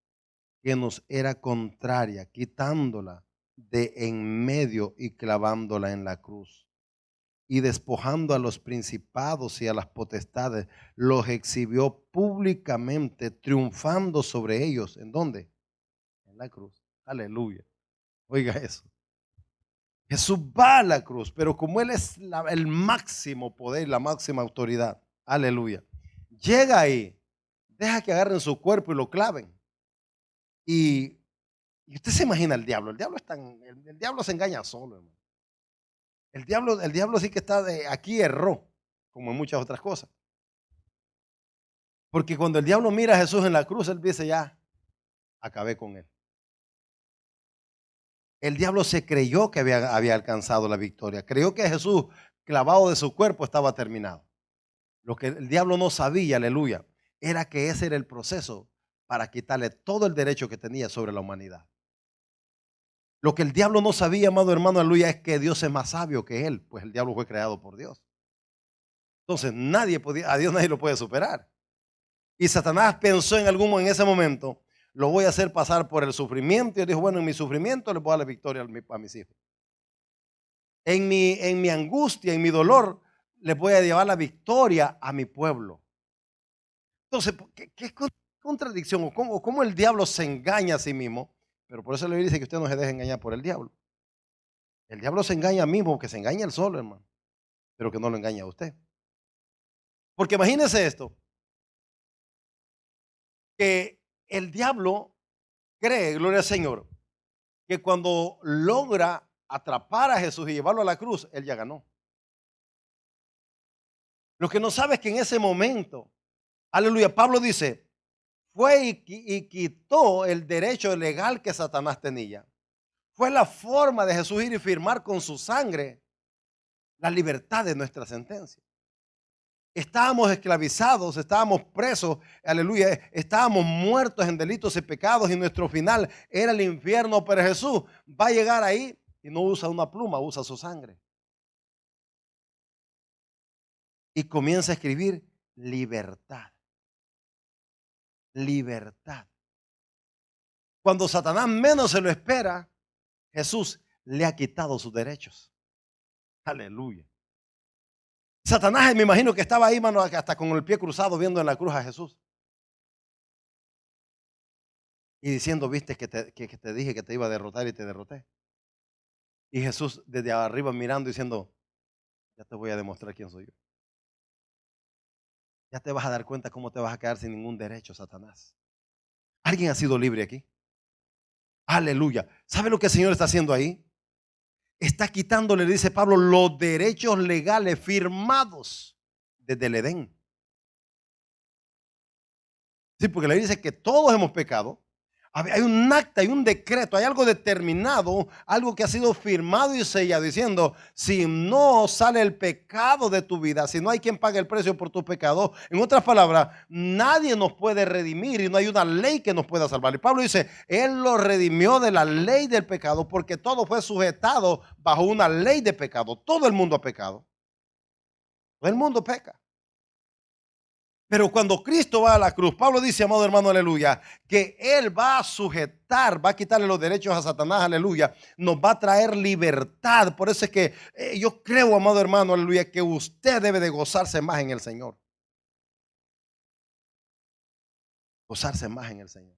que nos era contraria, quitándola de en medio y clavándola en la cruz. Y despojando a los principados y a las potestades, los exhibió públicamente, triunfando sobre ellos. ¿En dónde? En la cruz. Aleluya. Oiga eso. Jesús va a la cruz, pero como Él es el máximo poder, la máxima autoridad, aleluya, llega ahí, deja que agarren su cuerpo y lo claven. Y usted se imagina el diablo el diablo se engaña solo, hermano. El diablo sí que está de aquí erró, como en muchas otras cosas. Porque cuando el diablo mira a Jesús en la cruz, él dice, ya, acabé con él. El diablo se creyó que había alcanzado la victoria. Creyó que Jesús, clavado de su cuerpo, estaba terminado. Lo que el diablo no sabía, aleluya, era que ese era el proceso para quitarle todo el derecho que tenía sobre la humanidad. Lo que el diablo no sabía, amado hermano, aleluya, es que Dios es más sabio que él, pues el diablo fue creado por Dios. Entonces a Dios nadie lo puede superar. Y Satanás pensó en ese momento, lo voy a hacer pasar por el sufrimiento. Y él dijo, bueno, en mi sufrimiento le voy a dar la victoria a mis hijos. En mi angustia, en mi dolor, les voy a llevar la victoria a mi pueblo. Entonces, ¿qué contradicción? ¿O cómo el diablo se engaña a sí mismo? Pero por eso le dice que usted no se deje engañar por el diablo. El diablo se engaña a mí mismo, que se engaña él solo, hermano. Pero que no lo engaña a usted. Porque imagínese esto, que el diablo cree, gloria al Señor, que cuando logra atrapar a Jesús y llevarlo a la cruz, él ya ganó. Lo que no sabe es que en ese momento, aleluya, Pablo dice, fue y quitó el derecho legal que Satanás tenía. Fue la forma de Jesús ir y firmar con su sangre la libertad de nuestra sentencia. Estábamos esclavizados, estábamos presos, aleluya, estábamos muertos en delitos y pecados y nuestro final era el infierno, pero Jesús va a llegar ahí y no usa una pluma, usa su sangre. Y comienza a escribir libertad. Libertad. Cuando Satanás menos se lo espera, Jesús le ha quitado sus derechos. Aleluya. Satanás, me imagino que estaba ahí, mano, hasta con el pie cruzado viendo en la cruz a Jesús. Y diciendo, viste que te dije que te iba a derrotar y te derroté. Y Jesús desde arriba mirando diciendo, ya te voy a demostrar quién soy yo. Ya te vas a dar cuenta cómo te vas a quedar sin ningún derecho, Satanás. ¿Alguien ha sido libre aquí? Aleluya. ¿Sabe lo que el Señor está haciendo ahí? Está quitándole, dice Pablo, los derechos legales firmados desde el Edén. Sí, porque le dice que todos hemos pecado. Hay un acta, hay un decreto, hay algo determinado, algo que ha sido firmado y sellado, diciendo, si no sale el pecado de tu vida, si no hay quien pague el precio por tu pecado, en otras palabras, nadie nos puede redimir y no hay una ley que nos pueda salvar. Y Pablo dice, Él lo redimió de la ley del pecado porque todo fue sujetado bajo una ley de pecado. Todo el mundo ha pecado. Todo el mundo peca. Pero cuando Cristo va a la cruz, Pablo dice, amado hermano, aleluya, que Él va a sujetar, va a quitarle los derechos a Satanás, aleluya, nos va a traer libertad. Por eso es que yo creo, amado hermano, aleluya, que usted debe de gozarse más en el Señor. Gozarse más en el Señor.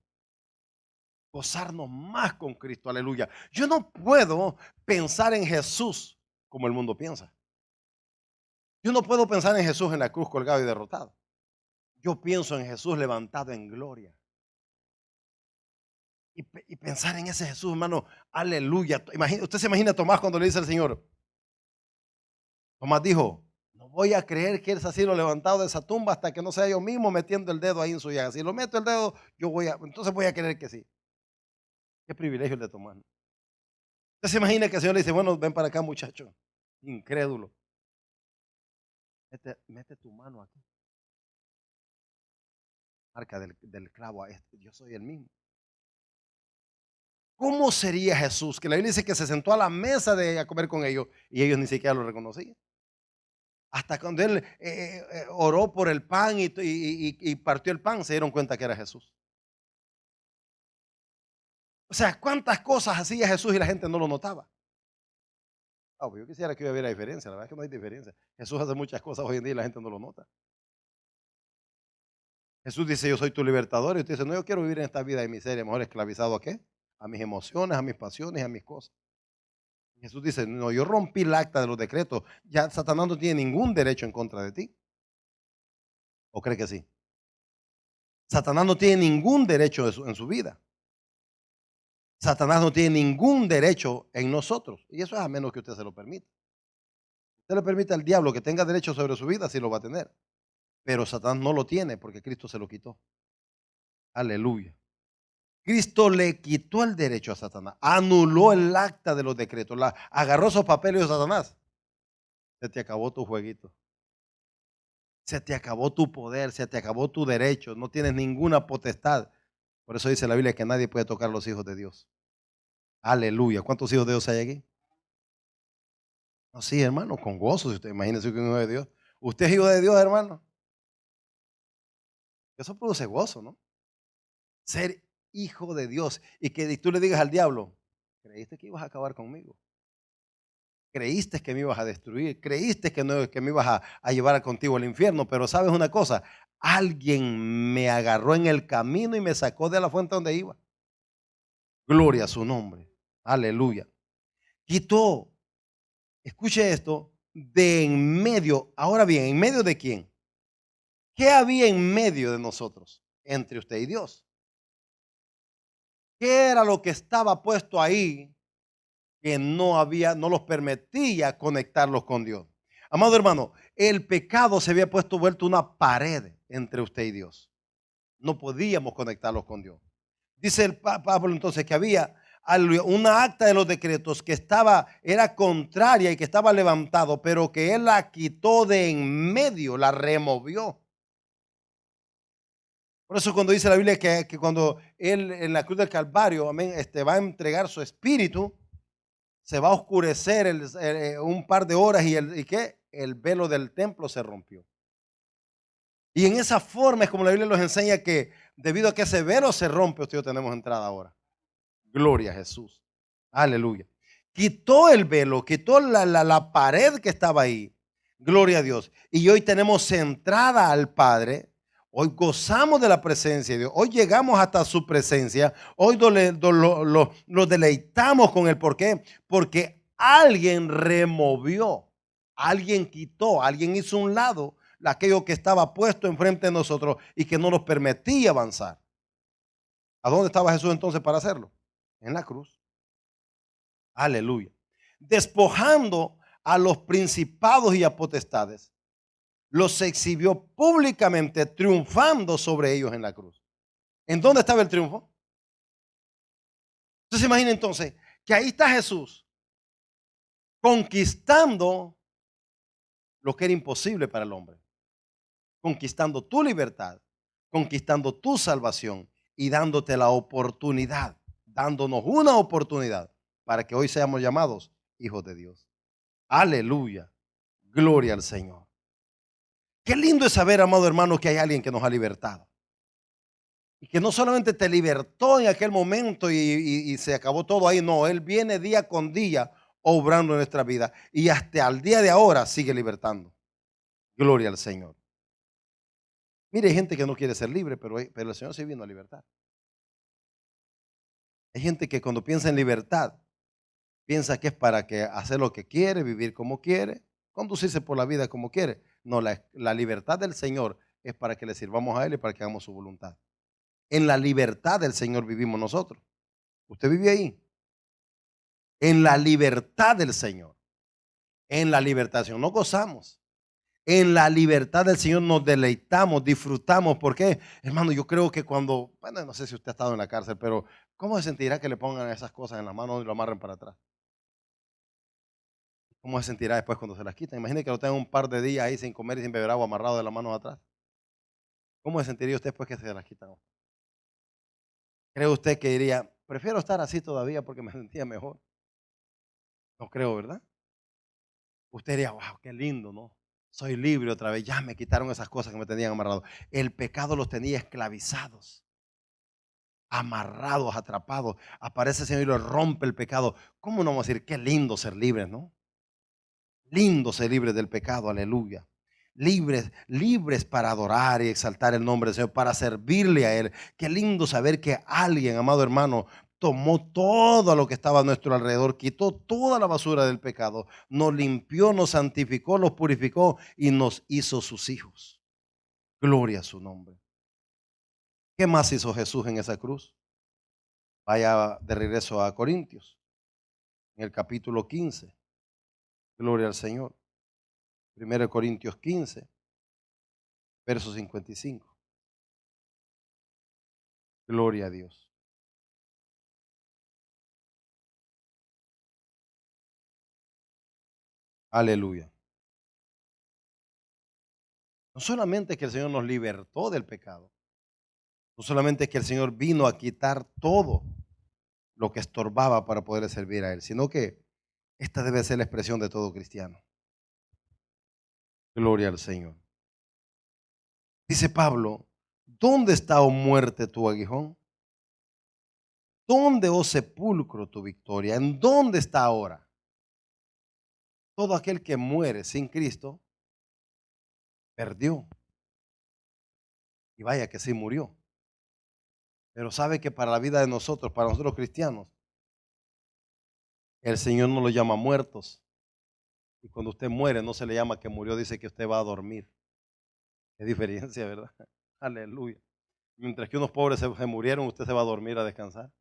Gozarnos más con Cristo, aleluya. Yo no puedo pensar en Jesús como el mundo piensa. Yo no puedo pensar en Jesús en la cruz colgado y derrotado. Yo pienso en Jesús levantado en gloria. Y pensar en ese Jesús, hermano, aleluya. Usted se imagina a Tomás cuando le dice al Señor. Tomás dijo, no voy a creer que Él se ha sido levantado de esa tumba hasta que no sea yo mismo metiendo el dedo ahí en su llaga. Si lo meto el dedo, entonces voy a creer que sí. Qué privilegio el de Tomás. Usted se imagina que el Señor le dice, bueno, ven para acá, muchacho, incrédulo. Mete tu mano aquí, marca del clavo a este, yo soy el mismo. ¿Cómo sería Jesús? Que la Biblia dice que se sentó a la mesa a comer con ellos y ellos ni siquiera lo reconocían. Hasta cuando él oró por el pan y partió el pan, se dieron cuenta que era Jesús. O sea, cuántas cosas hacía Jesús y la gente no lo notaba. Pues yo quisiera que hubiera diferencia, la verdad es que no hay diferencia. Jesús hace muchas cosas hoy en día y la gente no lo nota. Jesús dice, yo soy tu libertador, y usted dice, no, yo quiero vivir en esta vida de miseria, mejor esclavizado a qué? A mis emociones, a mis pasiones, a mis cosas. Jesús dice, no, yo rompí el acta de los decretos, ya Satanás no tiene ningún derecho en contra de ti. ¿O cree que sí? Satanás no tiene ningún derecho en su vida. Satanás no tiene ningún derecho en nosotros. Y eso es a menos que usted se lo permita. Usted le permite al diablo que tenga derecho sobre su vida, sí lo va a tener. Pero Satanás no lo tiene porque Cristo se lo quitó. Aleluya. Cristo le quitó el derecho a Satanás, anuló el acta de los decretos, agarró esos papeles de Satanás. Se te acabó tu jueguito. Se te acabó tu poder, se te acabó tu derecho, no tienes ninguna potestad. Por eso dice la Biblia que nadie puede tocar a los hijos de Dios. Aleluya. ¿Cuántos hijos de Dios hay aquí? No, sí, hermano, con gozo. Si usted imagínese que es un hijo de Dios. ¿Usted es hijo de Dios, hermano? Eso produce gozo, ¿no? Ser hijo de Dios y que tú le digas al diablo, creíste que ibas a acabar conmigo. Creíste que me ibas a destruir, creíste que, no, que me ibas a llevar contigo al infierno, pero sabes una cosa, alguien me agarró en el camino y me sacó de la fuente donde iba. Gloria a su nombre. Aleluya. Quitó, escuche esto, de en medio, ahora bien, ¿en medio de quién? ¿Qué había en medio de nosotros? Entre usted y Dios. ¿Qué era lo que estaba puesto ahí que no los permitía conectarlos con Dios? Amado hermano, el pecado se había vuelto una pared entre usted y Dios. No podíamos conectarlos con Dios. Dice el Pablo entonces que había una acta de los decretos que era contraria y que estaba levantado, pero que él la quitó de en medio, la removió. Por eso cuando dice la Biblia que cuando él en la cruz del Calvario, amén, va a entregar su espíritu, se va a oscurecer un par de horas y ¿qué? El velo del templo se rompió. Y en esa forma es como la Biblia nos enseña que debido a que ese velo se rompe, usted y yo tenemos entrada ahora. Gloria a Jesús. Aleluya. Quitó el velo, quitó la pared que estaba ahí. Gloria a Dios. Y hoy tenemos entrada al Padre. Hoy gozamos de la presencia de Dios. Hoy llegamos hasta su presencia. Hoy lo deleitamos con el por qué. Porque alguien removió, alguien quitó, alguien hizo un lado aquello que estaba puesto enfrente de nosotros y que no nos permitía avanzar. ¿A dónde estaba Jesús entonces para hacerlo? En la cruz. Aleluya. Despojando a los principados y a potestades, los exhibió públicamente, triunfando sobre ellos en la cruz. ¿En dónde estaba el triunfo? Entonces imagina entonces que ahí está Jesús conquistando lo que era imposible para el hombre, conquistando tu libertad, conquistando tu salvación y dándote la oportunidad, dándonos una oportunidad para que hoy seamos llamados hijos de Dios. Aleluya. Gloria al Señor. Qué lindo es saber, amado hermano, que hay alguien que nos ha libertado. Y que no solamente te libertó en aquel momento y se acabó todo ahí. No, Él viene día con día obrando en nuestra vida. Y hasta el día de ahora sigue libertando. Gloria al Señor. Mire, hay gente que no quiere ser libre, pero el Señor sí vino a libertar. Hay gente que cuando piensa en libertad, piensa que es para que hacer lo que quiere, vivir como quiere, conducirse por la vida como quiere. No, la libertad del Señor es para que le sirvamos a Él y para que hagamos su voluntad. En la libertad del Señor vivimos nosotros. ¿Usted vive ahí? En la libertad del Señor. En la libertación no gozamos. En la libertad del Señor nos deleitamos, disfrutamos. ¿Por qué? Hermano, yo creo que bueno, no sé si usted ha estado en la cárcel, pero ¿cómo se sentirá que le pongan esas cosas en las manos y lo amarren para atrás? ¿Cómo se sentirá después cuando se las quitan? Imagine que lo tengan un par de días ahí sin comer y sin beber agua, amarrado de la mano atrás. ¿Cómo se sentiría usted después que se las quitan? ¿Cree usted que diría, prefiero estar así todavía porque me sentía mejor? No creo, ¿verdad? Usted diría, wow, qué lindo, ¿no? Soy libre otra vez, ya me quitaron esas cosas que me tenían amarrado. El pecado los tenía esclavizados, amarrados, atrapados. Aparece el Señor y lo rompe el pecado. ¿Cómo no vamos a decir qué lindo ser libres, no? Lindo ser libres del pecado, aleluya. Libres, libres para adorar y exaltar el nombre del Señor, para servirle a Él. Qué lindo saber que alguien, amado hermano, tomó todo lo que estaba a nuestro alrededor, quitó toda la basura del pecado, nos limpió, nos santificó, nos purificó y nos hizo sus hijos. Gloria a su nombre. ¿Qué más hizo Jesús en esa cruz? Vaya de regreso a Corintios, en el capítulo 15. Gloria al Señor. 1 Corintios 15, verso 55. Gloria a Dios. Aleluya. No solamente que el Señor nos libertó del pecado, no solamente que el Señor vino a quitar todo lo que estorbaba para poder servir a Él, sino que esta debe ser la expresión de todo cristiano. Gloria al Señor. Dice Pablo, ¿dónde está, oh muerte, tu aguijón? ¿Dónde, oh sepulcro, tu victoria? ¿En dónde está ahora? Todo aquel que muere sin Cristo perdió. Y vaya que sí murió. Pero sabe que para la vida de nosotros, para nosotros cristianos, el Señor no lo llama muertos. Y cuando usted muere, no se le llama que murió, dice que usted va a dormir. Qué diferencia, ¿verdad? Aleluya. Mientras que unos pobres se murieron, usted se va a dormir a descansar.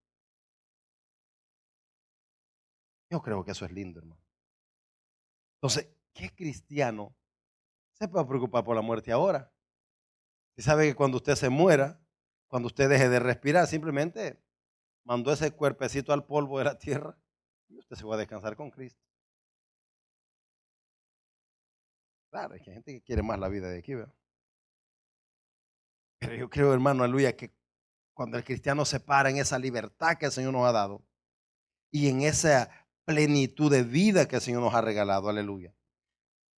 Yo creo que eso es lindo, hermano. Entonces, ¿qué cristiano se puede preocupar por la muerte ahora? Si sabe que cuando usted se muera, cuando usted deje de respirar, simplemente mandó ese cuerpecito al polvo de la tierra y usted se va a descansar con Cristo. Claro, hay gente que quiere más la vida de aquí, ¿verdad? Pero yo creo, hermano, aleluya, que cuando el cristiano se para en esa libertad que el Señor nos ha dado y en esa plenitud de vida que el Señor nos ha regalado, aleluya,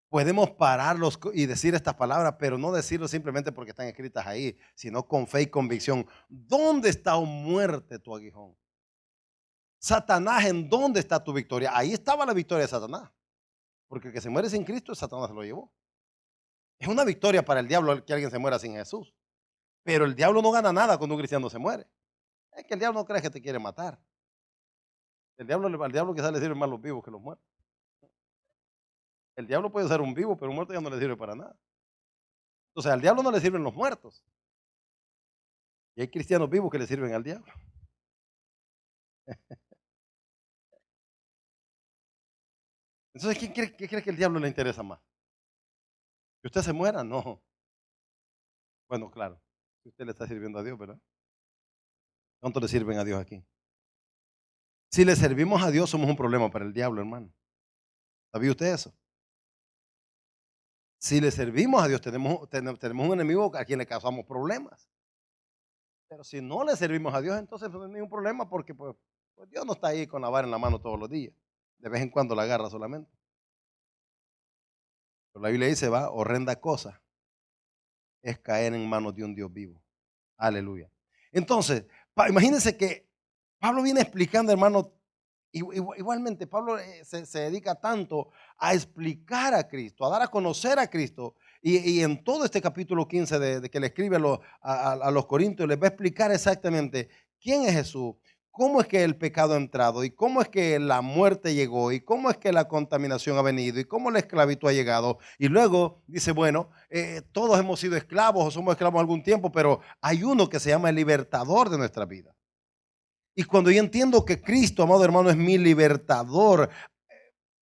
podemos pararlos y decir estas palabras, pero no decirlo simplemente porque están escritas ahí, sino con fe y convicción. ¿Dónde está, oh muerte, tu aguijón? Satanás, ¿en dónde está tu victoria? Ahí estaba la victoria de Satanás, porque el que se muere sin Cristo, Satanás se lo llevó. Es una victoria para el diablo que alguien se muera sin Jesús, pero el diablo no gana nada cuando un cristiano se muere. Es que el diablo no cree que te quiere matar. Al diablo quizás le sirven más los vivos que los muertos. El diablo puede ser un vivo, pero un muerto ya no le sirve para nada. Entonces al diablo no le sirven los muertos. Y hay cristianos vivos que le sirven al diablo. Entonces, ¿qué cree que el diablo le interesa más? ¿Que usted se muera? No. Bueno, claro. Si usted le está sirviendo a Dios, ¿verdad? ¿Cuánto le sirven a Dios aquí? Si le servimos a Dios, somos un problema para el diablo, hermano. ¿Sabía usted eso? Si le servimos a Dios, tenemos un enemigo a quien le causamos problemas. Pero si no le servimos a Dios, entonces no hay ningún problema porque pues Dios no está ahí con la vara en la mano todos los días. De vez en cuando la agarra solamente. Pero la Biblia dice, va, horrenda cosa es caer en manos de un Dios vivo. Aleluya. Entonces, imagínense que Pablo viene explicando, hermano, igualmente Pablo se dedica tanto a explicar a Cristo, a dar a conocer a Cristo. Y en todo este capítulo 15 de que le escribe a los Corintios, les va a explicar exactamente quién es Jesús, cómo es que el pecado ha entrado y cómo es que la muerte llegó y cómo es que la contaminación ha venido y cómo la esclavitud ha llegado. Y luego dice, bueno, todos hemos sido esclavos o somos esclavos algún tiempo, pero hay uno que se llama el libertador de nuestra vida. Y cuando yo entiendo que Cristo, amado hermano, es mi libertador,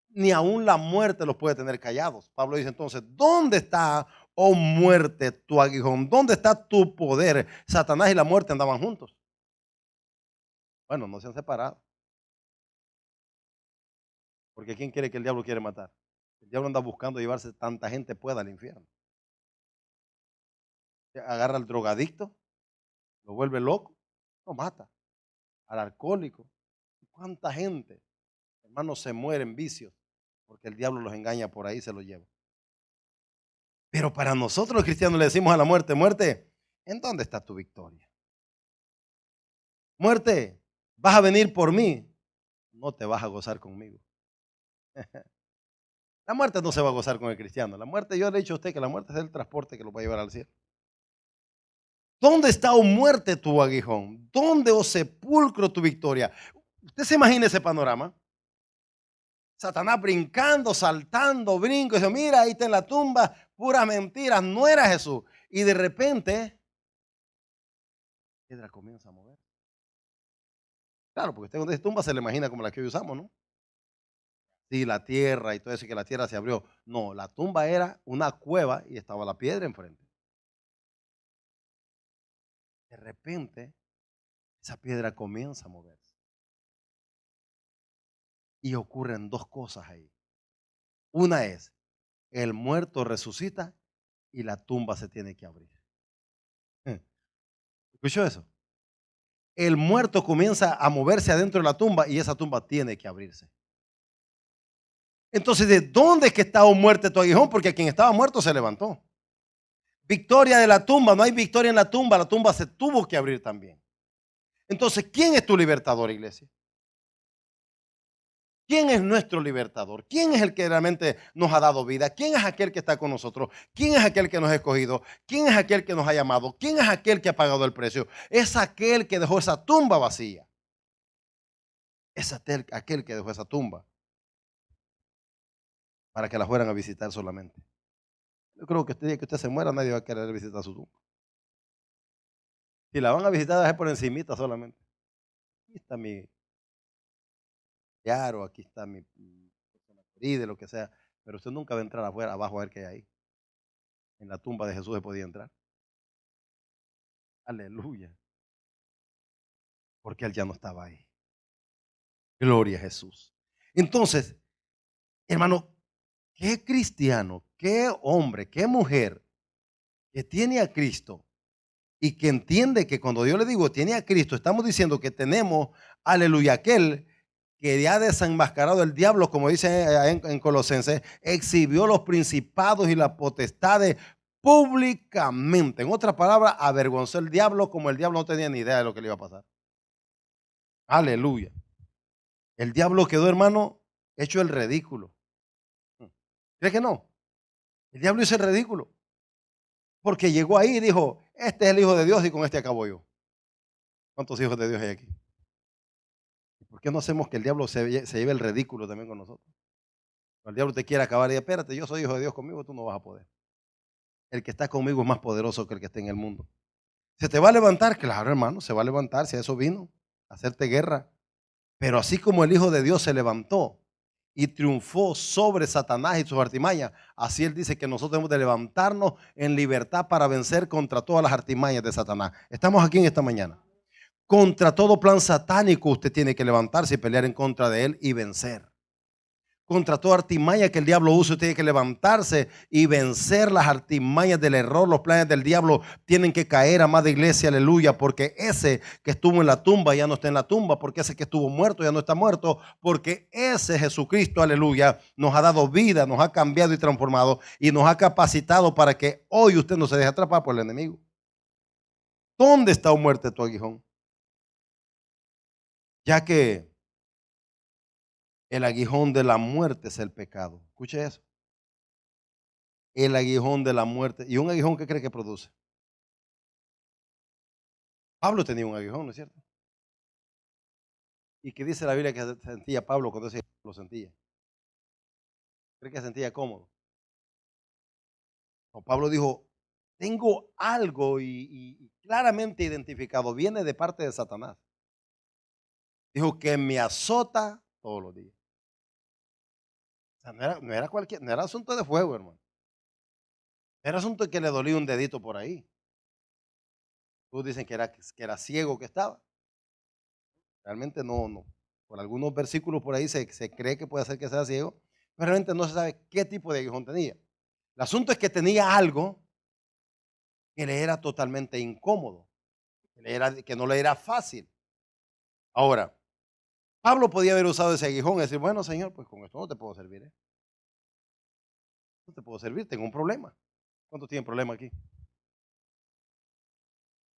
ni aún la muerte los puede tener callados. Pablo dice entonces, ¿dónde está, oh muerte, tu aguijón? ¿Dónde está tu poder? Satanás y la muerte andaban juntos. Bueno, no se han separado. Porque ¿quién quiere que el diablo quiere matar? El diablo anda buscando llevarse tanta gente pueda al infierno. Agarra al drogadicto, lo vuelve loco, lo mata. Al alcohólico. ¿Cuánta gente, hermanos, se muere en vicios? Porque el diablo los engaña por ahí y se los lleva. Pero para nosotros los cristianos le decimos a la muerte, muerte, ¿en dónde está tu victoria? Muerte, vas a venir por mí, no te vas a gozar conmigo. La muerte no se va a gozar con el cristiano. La muerte, yo le he dicho a usted que la muerte es el transporte que lo va a llevar al cielo. ¿Dónde está, oh muerte, tu aguijón? ¿Dónde, oh sepulcro, tu victoria? Usted se imagina ese panorama. Satanás brincando, saltando, brinco, y dice, mira, ahí está en la tumba, puras mentiras, no era Jesús. Y de repente, la piedra comienza a mover. Claro, porque usted cuando dice tumba se le imagina como la que hoy usamos, ¿no? Sí, la tierra y todo eso, y que la tierra se abrió. No, la tumba era una cueva y estaba la piedra enfrente. De repente, esa piedra comienza a moverse. Y ocurren dos cosas ahí. Una es, el muerto resucita y la tumba se tiene que abrir. ¿Escuchó eso? El muerto comienza a moverse adentro de la tumba y esa tumba tiene que abrirse. Entonces, ¿de dónde es que está un muerto tu aguijón? Porque quien estaba muerto se levantó. Victoria de la tumba, no hay victoria en la tumba se tuvo que abrir también. Entonces, ¿quién es tu libertador, iglesia? ¿Quién es nuestro libertador? ¿Quién es el que realmente nos ha dado vida? ¿Quién es aquel que está con nosotros? ¿Quién es aquel que nos ha escogido? ¿Quién es aquel que nos ha llamado? ¿Quién es aquel que ha pagado el precio? Es aquel que dejó esa tumba vacía. Es aquel que dejó esa tumba para que la fueran a visitar solamente. Yo creo que este día que usted se muera, nadie va a querer visitar su tumba. Si la van a visitar, es por encimita solamente. Aquí está mi diario, aquí está mi persona querida, lo que sea. Pero usted nunca va a entrar afuera, abajo a ver qué hay ahí. En la tumba de Jesús se podía entrar. Aleluya. Porque él ya no estaba ahí. Gloria a Jesús. Entonces, hermano, qué cristiano, qué hombre, qué mujer que tiene a Cristo y que entiende que cuando yo le digo tiene a Cristo, estamos diciendo que tenemos, aleluya, aquel que ya ha desenmascarado el diablo, como dice en Colosenses, exhibió los principados y las potestades públicamente. En otras palabras, avergonzó el diablo como el diablo no tenía ni idea de lo que le iba a pasar. Aleluya. El diablo quedó, hermano, hecho el ridículo. ¿Cree que no? El diablo hizo el ridículo. Porque llegó ahí y dijo, este es el Hijo de Dios y con este acabo yo. ¿Cuántos hijos de Dios hay aquí? ¿Por qué no hacemos que el diablo se lleve el ridículo también con nosotros? Cuando el diablo te quiere acabar y dice, espérate, yo soy hijo de Dios, conmigo tú no vas a poder. El que está conmigo es más poderoso que el que está en el mundo. ¿Se te va a levantar? Claro, hermano, se va a levantar, si a eso vino, a hacerte guerra. Pero así como el Hijo de Dios se levantó y triunfó sobre Satanás y sus artimañas, así él dice que nosotros debemos de levantarnos en libertad para vencer contra todas las artimañas de Satanás. Estamos aquí en esta mañana. Contra todo plan satánico usted tiene que levantarse y pelear en contra de él y vencer. Contra toda artimaña que el diablo use, usted tiene que levantarse y vencer las artimañas del error. Los planes del diablo tienen que caer, amada iglesia, aleluya, porque ese que estuvo en la tumba ya no está en la tumba, porque ese que estuvo muerto ya no está muerto, porque ese Jesucristo, aleluya, nos ha dado vida, nos ha cambiado y transformado y nos ha capacitado para que hoy usted no se deje atrapar por el enemigo. ¿Dónde está, oh muerte, tu aguijón? Ya que el aguijón de la muerte es el pecado. Escuche eso. El aguijón de la muerte. ¿Y un aguijón qué cree que produce? Pablo tenía un aguijón, ¿no es cierto? ¿Y qué dice la Biblia que sentía Pablo cuando ese lo sentía? ¿Cree que sentía cómodo? No, Pablo dijo, tengo algo y claramente identificado, viene de parte de Satanás. Dijo que me azota todos los días. O sea, no era asunto de fuego, hermano. Era asunto de que le dolía un dedito por ahí. Todos dicen que era ciego que estaba. Realmente no. Por algunos versículos por ahí se cree que puede ser que sea ciego, pero realmente no se sabe qué tipo de aguijón tenía. El asunto es que tenía algo que le era totalmente incómodo, que no le era fácil. Ahora, Pablo podía haber usado ese aguijón y decir, bueno, Señor, pues con esto no te puedo servir, ¿eh? No te puedo servir, tengo un problema. ¿Cuántos tienen problema aquí?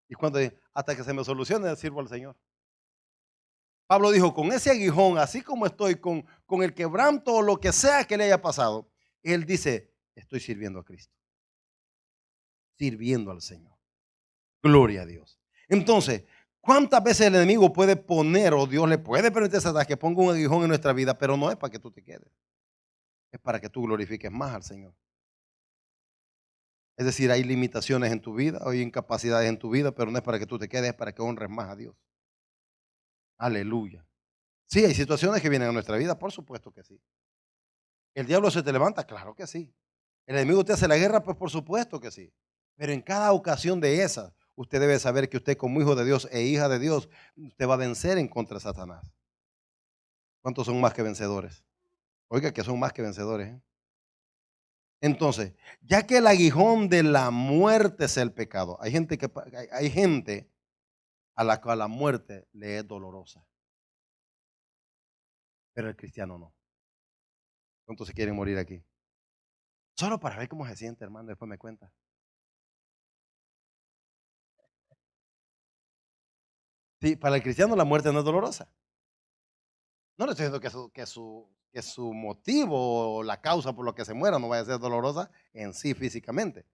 Y cuando hasta que se me solucione, sirvo al Señor. Pablo dijo, con ese aguijón, así como estoy, con el quebranto o lo que sea que le haya pasado, él dice, estoy sirviendo a Cristo, sirviendo al Señor. Gloria a Dios. Entonces, ¿cuántas veces el enemigo puede poner o Dios le puede permitir a Satanás que ponga un aguijón en nuestra vida, pero no es para que tú te quedes, es para que tú glorifiques más al Señor? Es decir, hay limitaciones en tu vida, hay incapacidades en tu vida, pero no es para que tú te quedes, es para que honres más a Dios. Aleluya. Sí, hay situaciones que vienen a nuestra vida, por supuesto que sí. ¿El diablo se te levanta? Claro que sí. ¿El enemigo te hace la guerra? Pues por supuesto que sí. Pero en cada ocasión de esas, usted debe saber que usted como hijo de Dios e hija de Dios, usted va a vencer en contra de Satanás. ¿Cuántos son más que vencedores? Oiga, que son más que vencedores, ¿eh? Entonces, ya que el aguijón de la muerte es el pecado, hay gente a la cual la muerte le es dolorosa, pero el cristiano no. ¿Cuántos se quieren morir aquí? Solo para ver cómo se siente, hermano, después me cuenta. Sí, para el cristiano la muerte no es dolorosa. No le estoy diciendo que su motivo o la causa por la que se muera no vaya a ser dolorosa en sí físicamente,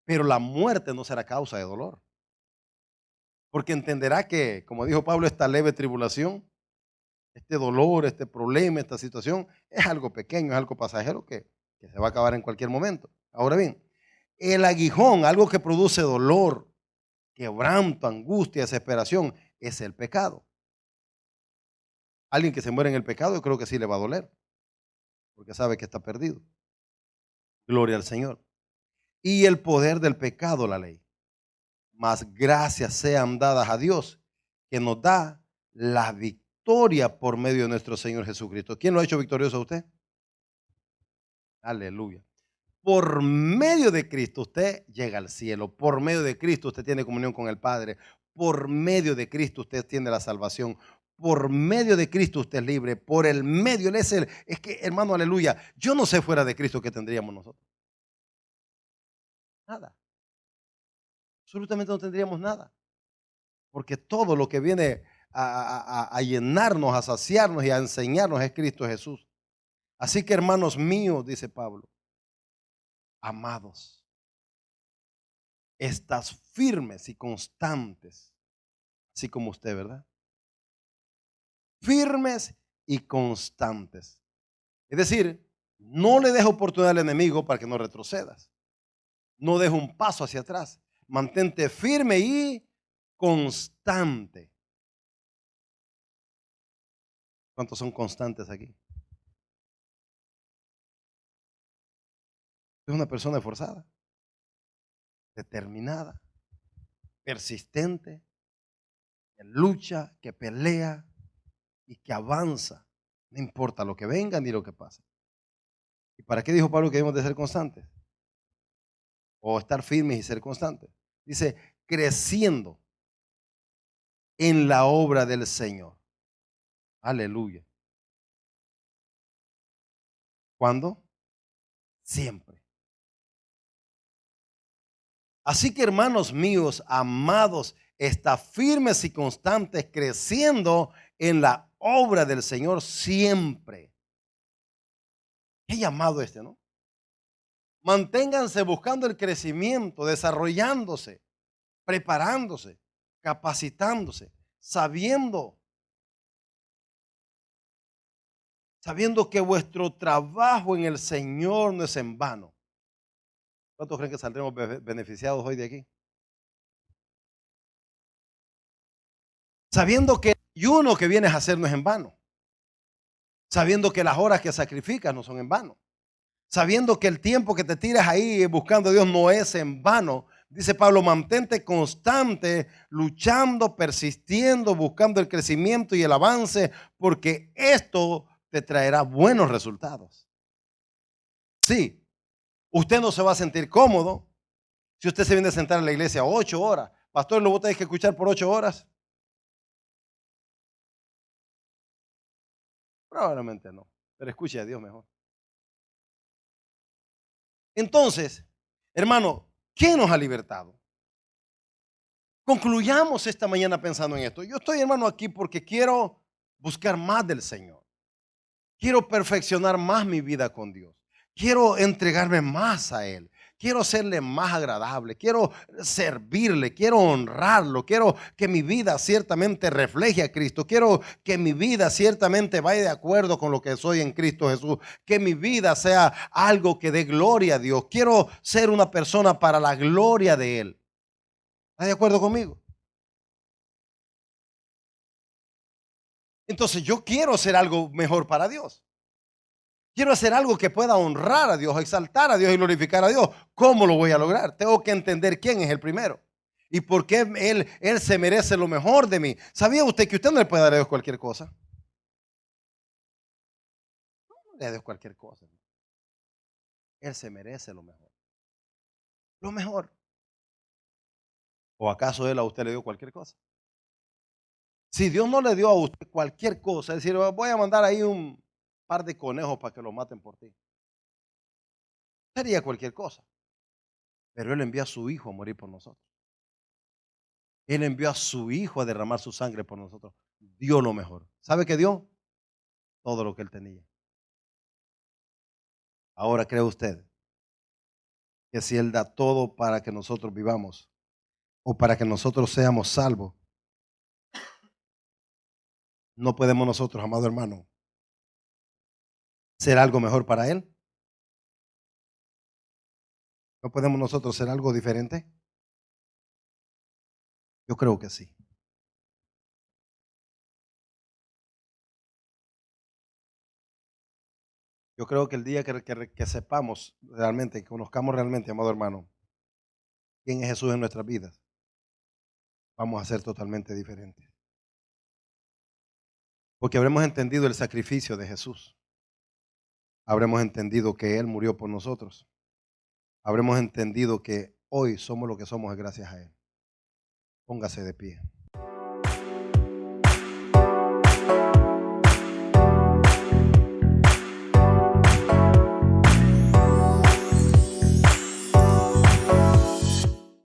pero la muerte no será causa de dolor. Porque entenderá que, como dijo Pablo, esta leve tribulación, este dolor, este problema, esta situación, es algo pequeño, es algo pasajero que se va a acabar en cualquier momento. Ahora bien, el aguijón, algo que produce dolor, quebranto, angustia, desesperación, es el pecado. Alguien que se muere en el pecado, yo creo que sí le va a doler, porque sabe que está perdido. Gloria al Señor. Y el poder del pecado, la ley. Mas gracias sean dadas a Dios, que nos da la victoria por medio de nuestro Señor Jesucristo. ¿Quién lo ha hecho victorioso a usted? Aleluya. Por medio de Cristo usted llega al cielo. Por medio de Cristo usted tiene comunión con el Padre. Por medio de Cristo usted tiene la salvación. Por medio de Cristo usted es libre. Por el medio, Él es Él. Es que, hermano, aleluya, yo no sé fuera de Cristo qué tendríamos nosotros. Nada. Absolutamente no tendríamos nada. Porque todo lo que viene a llenarnos, a saciarnos y a enseñarnos es Cristo Jesús. Así que, hermanos míos, dice Pablo, amados, estás firmes y constantes, así como usted, ¿verdad? Firmes y constantes. Es decir, no le dejes oportunidad al enemigo para que no retrocedas. No dejes un paso hacia atrás. Mantente firme y constante. ¿Cuántos son constantes aquí? Es una persona esforzada, determinada, persistente, que lucha, que pelea y que avanza. No importa lo que venga ni lo que pase. ¿Y para qué dijo Pablo que debemos de ser constantes? O estar firmes y ser constantes. Dice, creciendo en la obra del Señor. Aleluya. ¿Cuándo? Siempre. Así que, hermanos míos, amados, está firmes y constantes, creciendo en la obra del Señor siempre. Qué llamado este, ¿no? Manténganse buscando el crecimiento, desarrollándose, preparándose, capacitándose, sabiendo que vuestro trabajo en el Señor no es en vano. ¿Cuántos creen que saldremos beneficiados hoy de aquí? Sabiendo que el ayuno que vienes a hacer no es en vano. Sabiendo que las horas que sacrificas no son en vano. Sabiendo que el tiempo que te tiras ahí buscando a Dios no es en vano. Dice Pablo, mantente constante, luchando, persistiendo, buscando el crecimiento y el avance, porque esto te traerá buenos resultados. Sí, usted no se va a sentir cómodo si usted se viene a sentar en la iglesia 8 horas. Pastor, ¿lo voy a tener que escuchar por 8 horas? Probablemente no, pero escuche a Dios mejor. Entonces, hermano, ¿qué nos ha libertado? Concluyamos esta mañana pensando en esto. Yo estoy, hermano, aquí porque quiero buscar más del Señor. Quiero perfeccionar más mi vida con Dios. Quiero entregarme más a Él. Quiero serle más agradable. Quiero servirle. Quiero honrarlo. Quiero que mi vida ciertamente refleje a Cristo. Quiero que mi vida ciertamente vaya de acuerdo con lo que soy en Cristo Jesús. Que mi vida sea algo que dé gloria a Dios. Quiero ser una persona para la gloria de Él. ¿Está de acuerdo conmigo? Entonces yo quiero hacer algo mejor para Dios. Quiero hacer algo que pueda honrar a Dios, exaltar a Dios y glorificar a Dios. ¿Cómo lo voy a lograr? Tengo que entender quién es el primero y por qué Él se merece lo mejor de mí. ¿Sabía usted que usted no le puede dar a Dios cualquier cosa? No le da a Dios cualquier cosa. Él se merece lo mejor. Lo mejor. ¿O acaso Él a usted le dio cualquier cosa? Si Dios no le dio a usted cualquier cosa, es decir, voy a mandar ahí un par de conejos para que lo maten por ti. Sería cualquier cosa. Pero Él envía a su Hijo a morir por nosotros. Él envió a su Hijo a derramar su sangre por nosotros. Dio lo mejor. ¿Sabe qué dio? Todo lo que Él tenía. Ahora cree usted que si Él da todo para que nosotros vivamos o para que nosotros seamos salvos, no podemos nosotros, amado hermano, ser algo mejor para Él. ¿No podemos nosotros ser algo diferente? Yo creo que sí. Yo creo que el día que sepamos realmente, que conozcamos realmente, amado hermano, quién es Jesús en nuestras vidas, vamos a ser totalmente diferentes. Porque habremos entendido el sacrificio de Jesús. Habremos entendido que Él murió por nosotros. Habremos entendido que hoy somos lo que somos gracias a Él. Póngase de pie.